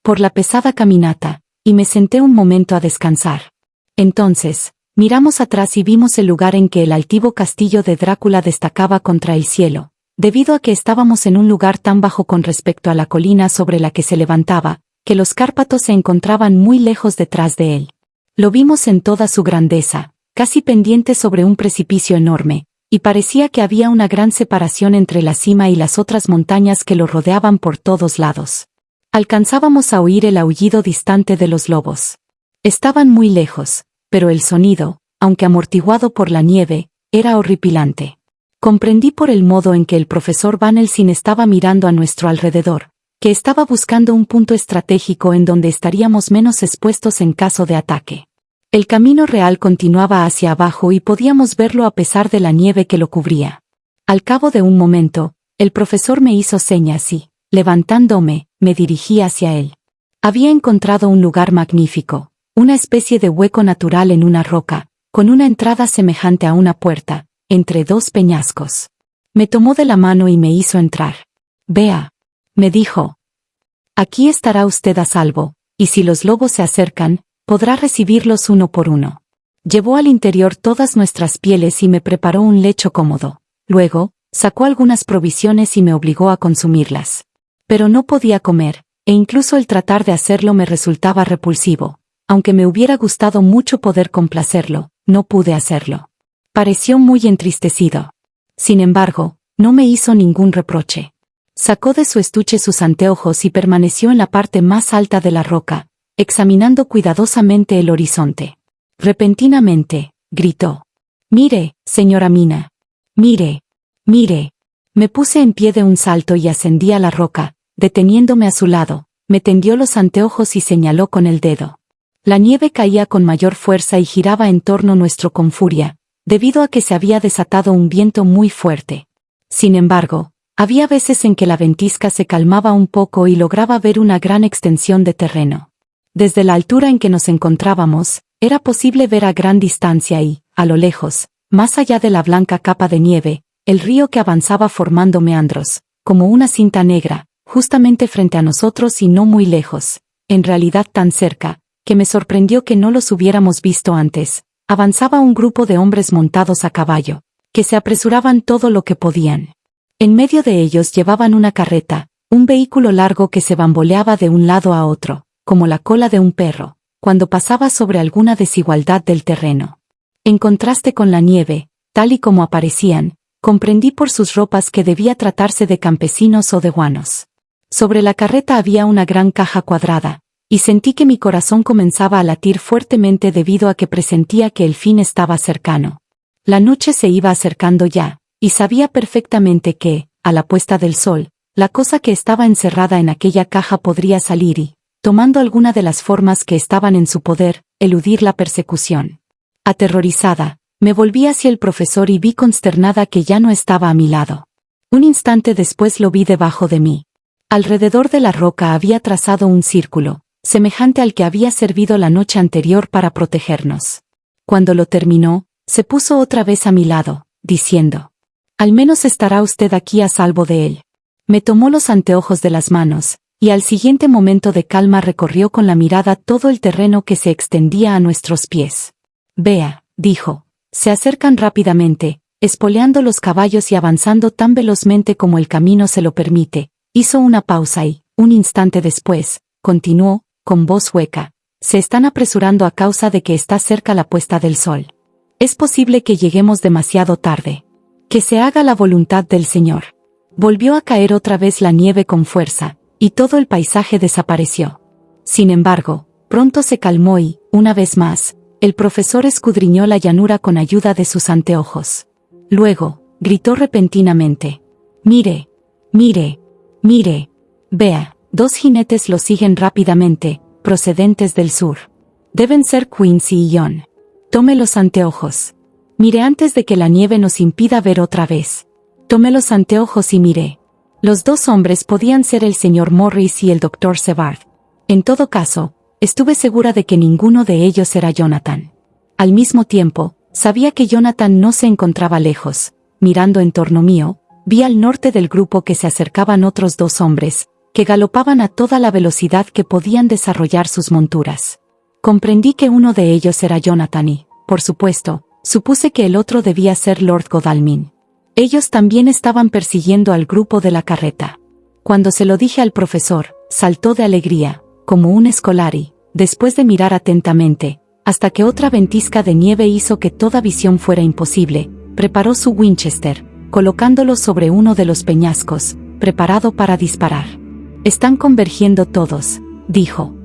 A: por la pesada caminata, y me senté un momento a descansar. Entonces, miramos atrás y vimos el lugar en que el altivo castillo de Drácula destacaba contra el cielo, debido a que estábamos en un lugar tan bajo con respecto a la colina sobre la que se levantaba, que los Cárpatos se encontraban muy lejos detrás de él. Lo vimos en toda su grandeza, casi pendiente sobre un precipicio enorme, y parecía que había una gran separación entre la cima y las otras montañas que lo rodeaban por todos lados. Alcanzábamos a oír el aullido distante de los lobos. Estaban muy lejos, pero el sonido, aunque amortiguado por la nieve, era horripilante. Comprendí por el modo en que el profesor Van Helsing estaba mirando a nuestro alrededor, que estaba buscando un punto estratégico en donde estaríamos menos expuestos en caso de ataque. El camino real continuaba hacia abajo y podíamos verlo a pesar de la nieve que lo cubría. Al cabo de un momento, el profesor me hizo señas y, levantándome, me dirigí hacia él. Había encontrado un lugar magnífico, una especie de hueco natural en una roca, con una entrada semejante a una puerta, entre 2 peñascos. Me tomó de la mano y me hizo entrar. «Vea», me dijo. «Aquí estará usted a salvo, y si los lobos se acercan, podrá recibirlos uno por uno». Llevó al interior todas nuestras pieles y me preparó un lecho cómodo. Luego, sacó algunas provisiones y me obligó a consumirlas. Pero no podía comer, e incluso el tratar de hacerlo me resultaba repulsivo. Aunque me hubiera gustado mucho poder complacerlo, no pude hacerlo. Pareció muy entristecido. Sin embargo, no me hizo ningún reproche. Sacó de su estuche sus anteojos y permaneció en la parte más alta de la roca, examinando cuidadosamente el horizonte. Repentinamente, gritó: «Mire, señora Mina. Mire, mire». Me puse en pie de un salto y ascendí a la roca, deteniéndome a su lado, me tendió los anteojos y señaló con el dedo. La nieve caía con mayor fuerza y giraba en torno nuestro con furia, debido a que se había desatado un viento muy fuerte. Sin embargo, había veces en que la ventisca se calmaba un poco y lograba ver una gran extensión de terreno. Desde la altura en que nos encontrábamos, era posible ver a gran distancia y, a lo lejos, Más allá de la blanca capa de nieve, el río que avanzaba formando meandros, como una cinta negra, justamente frente a nosotros y no muy lejos, en realidad tan cerca, que me sorprendió que no los hubiéramos visto antes. Avanzaba un grupo de hombres montados a caballo, que se apresuraban todo lo que podían. En medio de ellos llevaban una carreta, un vehículo largo que se bamboleaba de un lado a otro, como la cola de un perro, cuando pasaba sobre alguna desigualdad del terreno. En contraste con la nieve, tal y como aparecían, comprendí por sus ropas que debía tratarse de campesinos o de guanos. Sobre la carreta había una gran caja cuadrada, y sentí que mi corazón comenzaba a latir fuertemente debido a que presentía que el fin estaba cercano. La noche se iba acercando ya, y sabía perfectamente que, a la puesta del sol, la cosa que estaba encerrada en aquella caja podría salir y, tomando alguna de las formas que estaban en su poder, eludir la persecución. Aterrorizada, me volví hacia el profesor y vi consternada que ya no estaba a mi lado. Un instante después lo vi debajo de mí. Alrededor de la roca había trazado un círculo, semejante al que había servido la noche anterior para protegernos. Cuando lo terminó, se puso otra vez a mi lado, diciendo: «Al menos estará usted aquí a salvo de él». Me tomó los anteojos de las manos, y al siguiente momento de calma recorrió con la mirada todo el terreno que se extendía a nuestros pies. «Vea», dijo, «se acercan rápidamente, espoleando los caballos y avanzando tan velozmente como el camino se lo permite». Hizo una pausa y, un instante después, continuó, con voz hueca: «Se están apresurando a causa de que está cerca la puesta del sol. Es posible que lleguemos demasiado tarde. Que se haga la voluntad del Señor». Volvió a caer otra vez la nieve con fuerza, y todo el paisaje desapareció. Sin embargo, pronto se calmó y, una vez más, el profesor escudriñó la llanura con ayuda de sus anteojos. Luego, gritó repentinamente: «Mire, mire, mire, vea». Dos jinetes lo siguen rápidamente, procedentes del sur. Deben ser Quincy y John. Tome los anteojos. Mire antes de que la nieve nos impida ver otra vez. Tomé los anteojos y miré. Los dos hombres podían ser el señor Morris y el doctor Sevard. En todo caso, estuve segura de que ninguno de ellos era Jonathan. Al mismo tiempo, sabía que Jonathan no se encontraba lejos. Mirando en torno mío, vi al norte del grupo que se acercaban otros dos hombres, que galopaban a toda la velocidad que podían desarrollar sus monturas. Comprendí que uno de ellos era Jonathan y, por supuesto, supuse que el otro debía ser Lord Godalming. Ellos también estaban persiguiendo al grupo de la carreta. Cuando se lo dije al profesor, saltó de alegría, como un escolar y, después de mirar atentamente, hasta que otra ventisca de nieve hizo que toda visión fuera imposible, preparó su Winchester, colocándolo sobre uno de los peñascos, preparado para disparar. «Están convergiendo todos», dijo.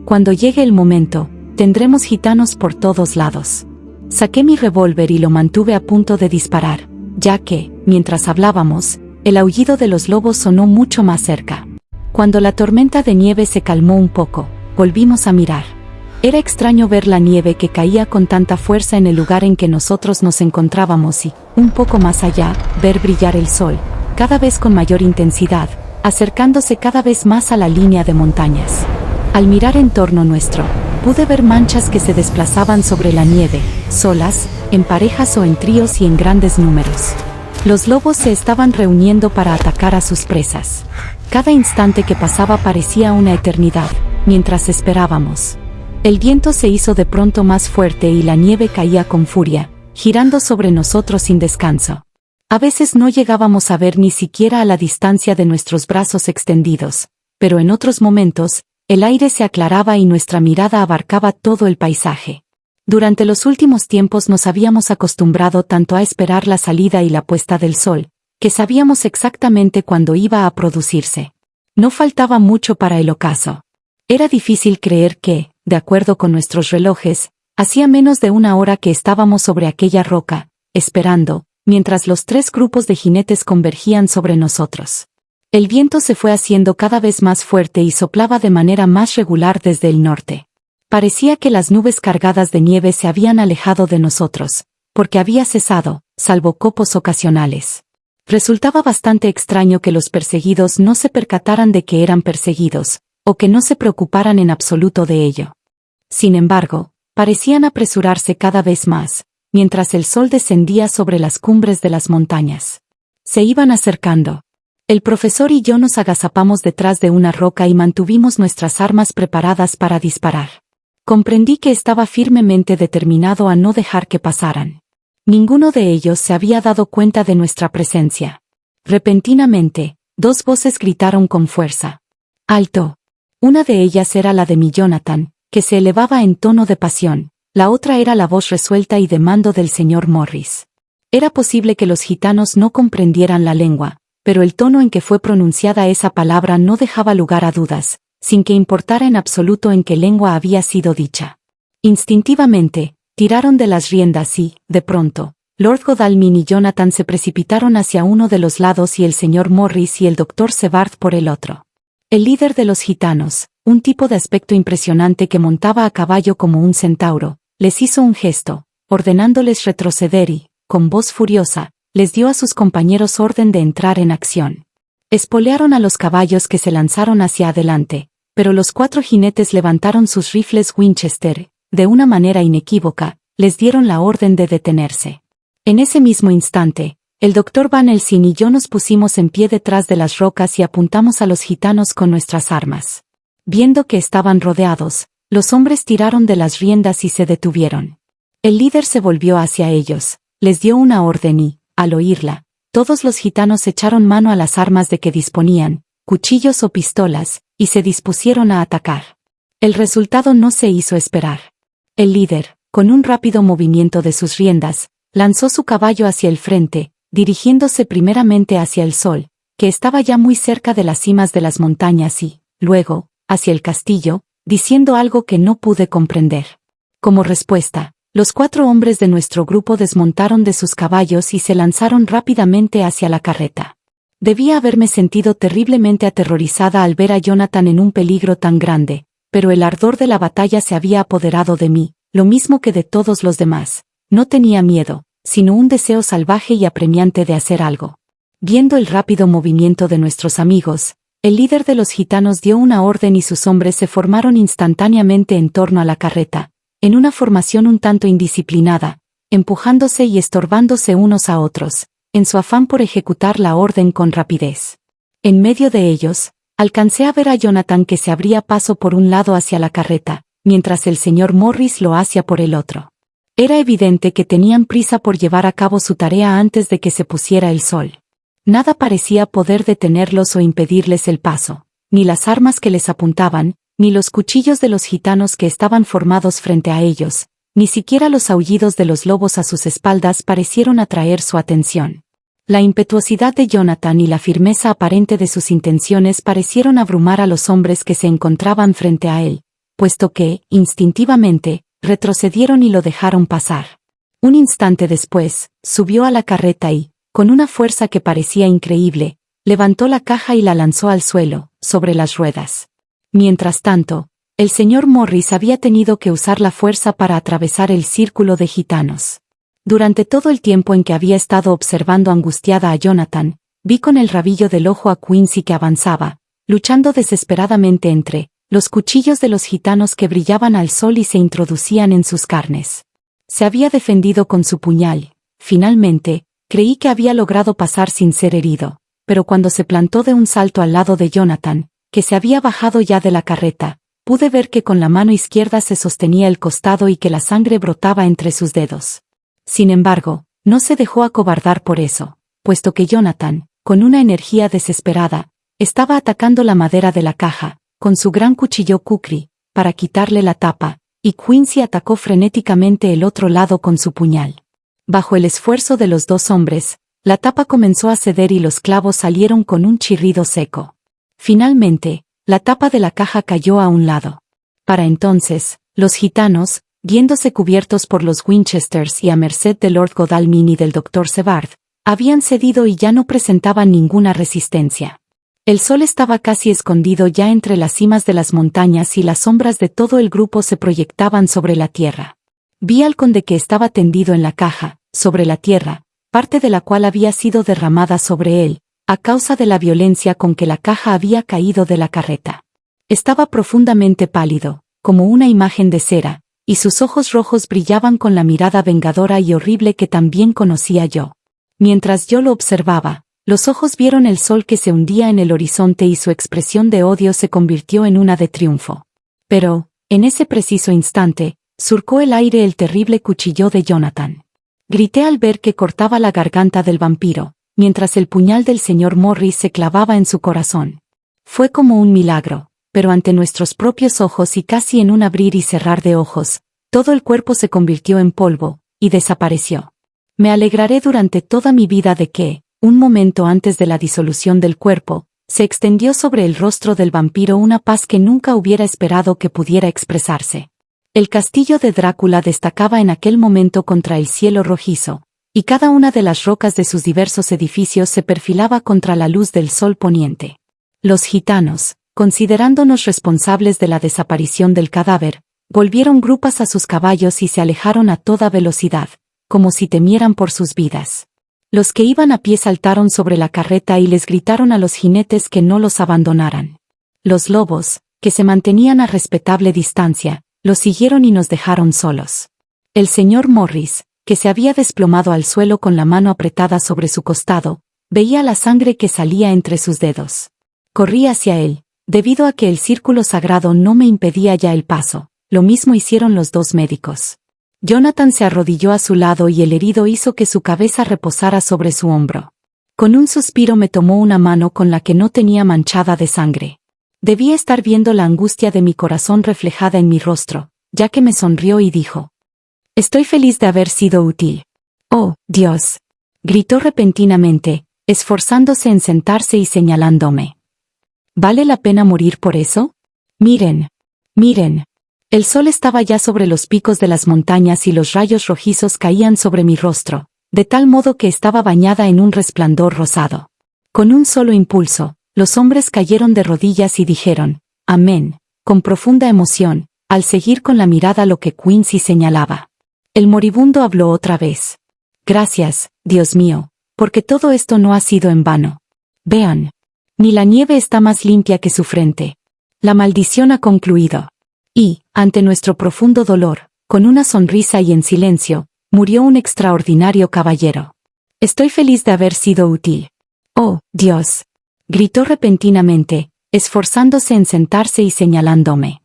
A: «Cuando llegue el momento, tendremos gitanos por todos lados». Saqué mi revólver y lo mantuve a punto de disparar, ya que, mientras hablábamos, el aullido de los lobos sonó mucho más cerca. Cuando la tormenta de nieve se calmó un poco, volvimos a mirar. Era extraño ver la nieve que caía con tanta fuerza en el lugar en que nosotros nos encontrábamos y, un poco más allá, ver brillar el sol, cada vez con mayor intensidad, acercándose cada vez más a la línea de montañas. Al mirar en torno nuestro, pude ver manchas que se desplazaban sobre la nieve, solas, en parejas o en tríos y en grandes números. Los lobos se estaban reuniendo para atacar a sus presas. Cada instante que pasaba parecía una eternidad, mientras esperábamos. El viento se hizo de pronto más fuerte y la nieve caía con furia, girando sobre nosotros sin descanso. A veces no llegábamos a ver ni siquiera a la distancia de nuestros brazos extendidos, pero en otros momentos, el aire se aclaraba y nuestra mirada abarcaba todo el paisaje. Durante los últimos tiempos nos habíamos acostumbrado tanto a esperar la salida y la puesta del sol, que sabíamos exactamente cuándo iba a producirse. No faltaba mucho para el ocaso. Era difícil creer que, de acuerdo con nuestros relojes, hacía menos de una hora que estábamos sobre aquella roca, esperando, mientras los tres grupos de jinetes convergían sobre nosotros. El viento se fue haciendo cada vez más fuerte y soplaba de manera más regular desde el norte. Parecía que las nubes cargadas de nieve se habían alejado de nosotros, porque había cesado, salvo copos ocasionales. Resultaba bastante extraño que los perseguidos no se percataran de que eran perseguidos, o que no se preocuparan en absoluto de ello. Sin embargo, parecían apresurarse cada vez más, mientras el sol descendía sobre las cumbres de las montañas. Se iban acercando. El profesor y yo nos agazapamos detrás de una roca y mantuvimos nuestras armas preparadas para disparar. Comprendí que estaba firmemente determinado a no dejar que pasaran. Ninguno de ellos se había dado cuenta de nuestra presencia. Repentinamente, dos voces gritaron con fuerza. ¡Alto! Una de ellas era la de mi Jonathan, que se elevaba en tono de pasión. La otra era la voz resuelta y de mando del señor Morris. Era posible que los gitanos no comprendieran la lengua, pero el tono en que fue pronunciada esa palabra no dejaba lugar a dudas, sin que importara en absoluto en qué lengua había sido dicha. Instintivamente, tiraron de las riendas y, de pronto, Lord Godalming y Jonathan se precipitaron hacia uno de los lados y el señor Morris y el doctor Sevard por el otro. El líder de los gitanos, un tipo de aspecto impresionante que montaba a caballo como un centauro, les hizo un gesto, ordenándoles retroceder y, con voz furiosa, les dio a sus compañeros orden de entrar en acción. Espolearon a los caballos que se lanzaron hacia adelante, pero los 4 jinetes levantaron sus rifles Winchester, de una manera inequívoca, les dieron la orden de detenerse. En ese mismo instante, el doctor Van Helsing y yo nos pusimos en pie detrás de las rocas y apuntamos a los gitanos con nuestras armas. Viendo que estaban rodeados, los hombres tiraron de las riendas y se detuvieron. El líder se volvió hacia ellos, les dio una orden y, al oírla, todos los gitanos echaron mano a las armas de que disponían, cuchillos o pistolas, y se dispusieron a atacar. El resultado no se hizo esperar. El líder, con un rápido movimiento de sus riendas, lanzó su caballo hacia el frente, dirigiéndose primeramente hacia el sol, que estaba ya muy cerca de las cimas de las montañas y, luego, hacia el castillo, diciendo algo que no pude comprender. Como respuesta, los 4 hombres de nuestro grupo desmontaron de sus caballos y se lanzaron rápidamente hacia la carreta. Debía haberme sentido terriblemente aterrorizada al ver a Jonathan en un peligro tan grande, pero el ardor de la batalla se había apoderado de mí, lo mismo que de todos los demás. No tenía miedo, sino un deseo salvaje y apremiante de hacer algo. Viendo el rápido movimiento de nuestros amigos, el líder de los gitanos dio una orden y sus hombres se formaron instantáneamente en torno a la carreta, en una formación un tanto indisciplinada, empujándose y estorbándose unos a otros, en su afán por ejecutar la orden con rapidez. En medio de ellos, alcancé a ver a Jonathan que se abría paso por un lado hacia la carreta, mientras el señor Morris lo hacía por el otro. Era evidente que tenían prisa por llevar a cabo su tarea antes de que se pusiera el sol. Nada parecía poder detenerlos o impedirles el paso, ni las armas que les apuntaban, ni los cuchillos de los gitanos que estaban formados frente a ellos, ni siquiera los aullidos de los lobos a sus espaldas parecieron atraer su atención. La impetuosidad de Jonathan y la firmeza aparente de sus intenciones parecieron abrumar a los hombres que se encontraban frente a él, puesto que, instintivamente, retrocedieron y lo dejaron pasar. Un instante después, subió a la carreta y, con una fuerza que parecía increíble, levantó la caja y la lanzó al suelo, sobre las ruedas. Mientras tanto, el señor Morris había tenido que usar la fuerza para atravesar el círculo de gitanos. Durante todo el tiempo en que había estado observando angustiada a Jonathan, vi con el rabillo del ojo a Quincy que avanzaba, luchando desesperadamente entre los cuchillos de los gitanos que brillaban al sol y se introducían en sus carnes. Se había defendido con su puñal. Finalmente, creí que había logrado pasar sin ser herido, pero cuando se plantó de un salto al lado de Jonathan, que se había bajado ya de la carreta, pude ver que con la mano izquierda se sostenía el costado y que la sangre brotaba entre sus dedos. Sin embargo, no se dejó acobardar por eso, puesto que Jonathan, con una energía desesperada, estaba atacando la madera de la caja, con su gran cuchillo kukri, para quitarle la tapa, y Quincy atacó frenéticamente el otro lado con su puñal. Bajo el esfuerzo de los dos hombres, la tapa comenzó a ceder y los clavos salieron con un chirrido seco. Finalmente, la tapa de la caja cayó a un lado. Para entonces, los gitanos, viéndose cubiertos por los Winchesters y a merced de Lord Godalming y del Dr. Sevard, habían cedido y ya no presentaban ninguna resistencia. El sol estaba casi escondido ya entre las cimas de las montañas y las sombras de todo el grupo se proyectaban sobre la tierra. Vi al conde que estaba tendido en la caja, sobre la tierra, parte de la cual había sido derramada sobre él, a causa de la violencia con que la caja había caído de la carreta. Estaba profundamente pálido, como una imagen de cera, y sus ojos rojos brillaban con la mirada vengadora y horrible que también conocía yo. Mientras yo lo observaba, los ojos vieron el sol que se hundía en el horizonte y su expresión de odio se convirtió en una de triunfo. Pero, en ese preciso instante, surcó el aire el terrible cuchillo de Jonathan. Grité al ver que cortaba la garganta del vampiro, mientras el puñal del señor Morris se clavaba en su corazón. Fue como un milagro, pero ante nuestros propios ojos y casi en un abrir y cerrar de ojos, todo el cuerpo se convirtió en polvo, y desapareció. Me alegraré durante toda mi vida de que, un momento antes de la disolución del cuerpo, se extendió sobre el rostro del vampiro una paz que nunca hubiera esperado que pudiera expresarse. El castillo de Drácula destacaba en aquel momento contra el cielo rojizo, y cada una de las rocas de sus diversos edificios se perfilaba contra la luz del sol poniente. Los gitanos, considerándonos responsables de la desaparición del cadáver, volvieron grupas a sus caballos y se alejaron a toda velocidad, como si temieran por sus vidas. Los que iban a pie saltaron sobre la carreta y les gritaron a los jinetes que no los abandonaran. Los lobos, que se mantenían a respetable distancia, los siguieron y nos dejaron solos. El señor Morris, que se había desplomado al suelo con la mano apretada sobre su costado, veía la sangre que salía entre sus dedos. Corrí hacia él, debido a que el círculo sagrado no me impedía ya el paso. Lo mismo hicieron los dos médicos. Jonathan se arrodilló a su lado y el herido hizo que su cabeza reposara sobre su hombro. Con un suspiro me tomó una mano con la que no tenía manchada de sangre. Debía estar viendo la angustia de mi corazón reflejada en mi rostro, ya que me sonrió y dijo: «Estoy feliz de haber sido útil». «Oh, Dios», gritó repentinamente, esforzándose en sentarse y señalándome. «¿Vale la pena morir por eso? Miren, miren». El sol estaba ya sobre los picos de las montañas y los rayos rojizos caían sobre mi rostro, de tal modo que estaba bañada en un resplandor rosado. Con un solo impulso, los hombres cayeron de rodillas y dijeron: «Amén», con profunda emoción, al seguir con la mirada lo que Quincy señalaba. El moribundo habló otra vez. «Gracias, Dios mío, porque todo esto no ha sido en vano. Vean. Ni la nieve está más limpia que su frente. La maldición ha concluido». Y, ante nuestro profundo dolor, con una sonrisa y en silencio, murió un extraordinario caballero. «Estoy feliz de haber sido útil». «Oh, Dios», gritó repentinamente, esforzándose en sentarse y señalándome.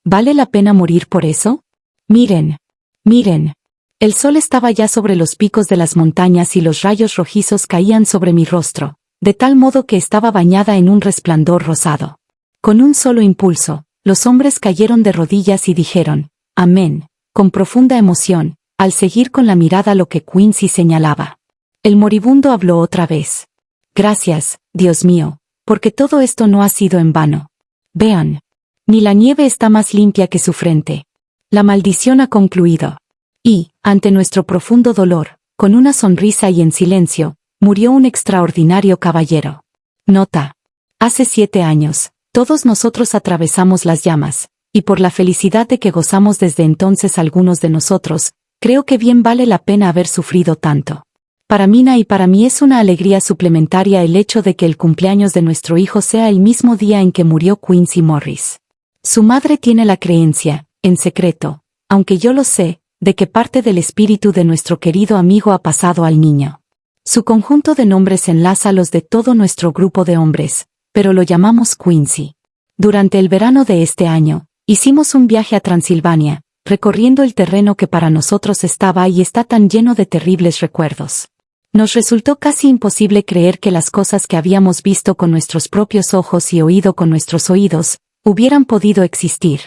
A: «¿Vale la pena morir por eso? Miren, miren». El sol estaba ya sobre los picos de las montañas y los rayos rojizos caían sobre mi rostro, de tal modo que estaba bañada en un resplandor rosado. Con un solo impulso, los hombres cayeron de rodillas y dijeron: «Amén», con profunda emoción, al seguir con la mirada lo que Quincy señalaba. El moribundo habló otra vez. «Gracias, Dios mío, porque todo esto no ha sido en vano. Vean. Ni la nieve está más limpia que su frente. La maldición ha concluido». Y, ante nuestro profundo dolor, con una sonrisa y en silencio, murió un extraordinario caballero. Nota. Hace 7 años. Todos nosotros atravesamos las llamas, y por la felicidad de que gozamos desde entonces algunos de nosotros, creo que bien vale la pena haber sufrido tanto. Para Mina y para mí es una alegría suplementaria el hecho de que el cumpleaños de nuestro hijo sea el mismo día en que murió Quincy Morris. Su madre tiene la creencia, en secreto, aunque yo lo sé, de que parte del espíritu de nuestro querido amigo ha pasado al niño. Su conjunto de nombres enlaza los de todo nuestro grupo de hombres, pero lo llamamos Quincy. Durante el verano de este año, hicimos un viaje a Transilvania, recorriendo el terreno que para nosotros estaba y está tan lleno de terribles recuerdos. Nos resultó casi imposible creer que las cosas que habíamos visto con nuestros propios ojos y oído con nuestros oídos, hubieran podido existir.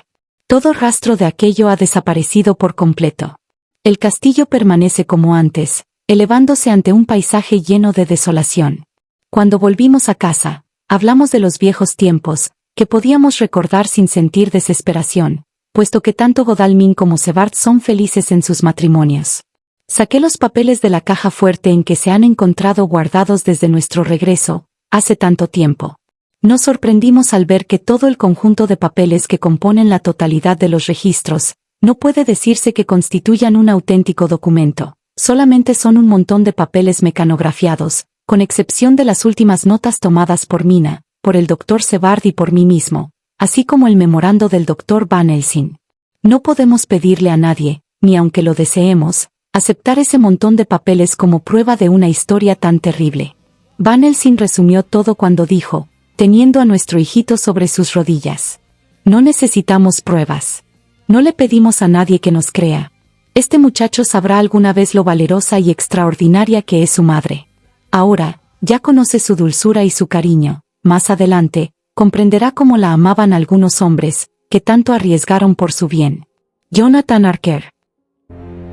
A: Todo rastro de aquello ha desaparecido por completo. El castillo permanece como antes, elevándose ante un paisaje lleno de desolación. Cuando volvimos a casa, hablamos de los viejos tiempos, que podíamos recordar sin sentir desesperación, puesto que tanto Godalming como Sebart son felices en sus matrimonios. Saqué los papeles de la caja fuerte en que se han encontrado guardados desde nuestro regreso, hace tanto tiempo. Nos sorprendimos al ver que todo el conjunto de papeles que componen la totalidad de los registros, no puede decirse que constituyan un auténtico documento, solamente son un montón de papeles mecanografiados, con excepción de las últimas notas tomadas por Mina, por el Dr. Sebard y por mí mismo, así como el memorando del Dr. Van Helsing. No podemos pedirle a nadie, ni aunque lo deseemos, aceptar ese montón de papeles como prueba de una historia tan terrible. Van Helsing resumió todo cuando dijo, teniendo a nuestro hijito sobre sus rodillas. No necesitamos pruebas. No le pedimos a nadie que nos crea. Este muchacho sabrá alguna vez lo valerosa y extraordinaria que es su madre. Ahora, ya conoce su dulzura y su cariño. Más adelante, comprenderá cómo la amaban algunos hombres, que tanto arriesgaron por su bien. Jonathan Archer.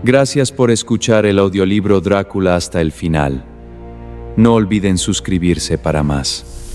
B: Gracias por escuchar el audiolibro Drácula hasta el final. No olviden suscribirse para más.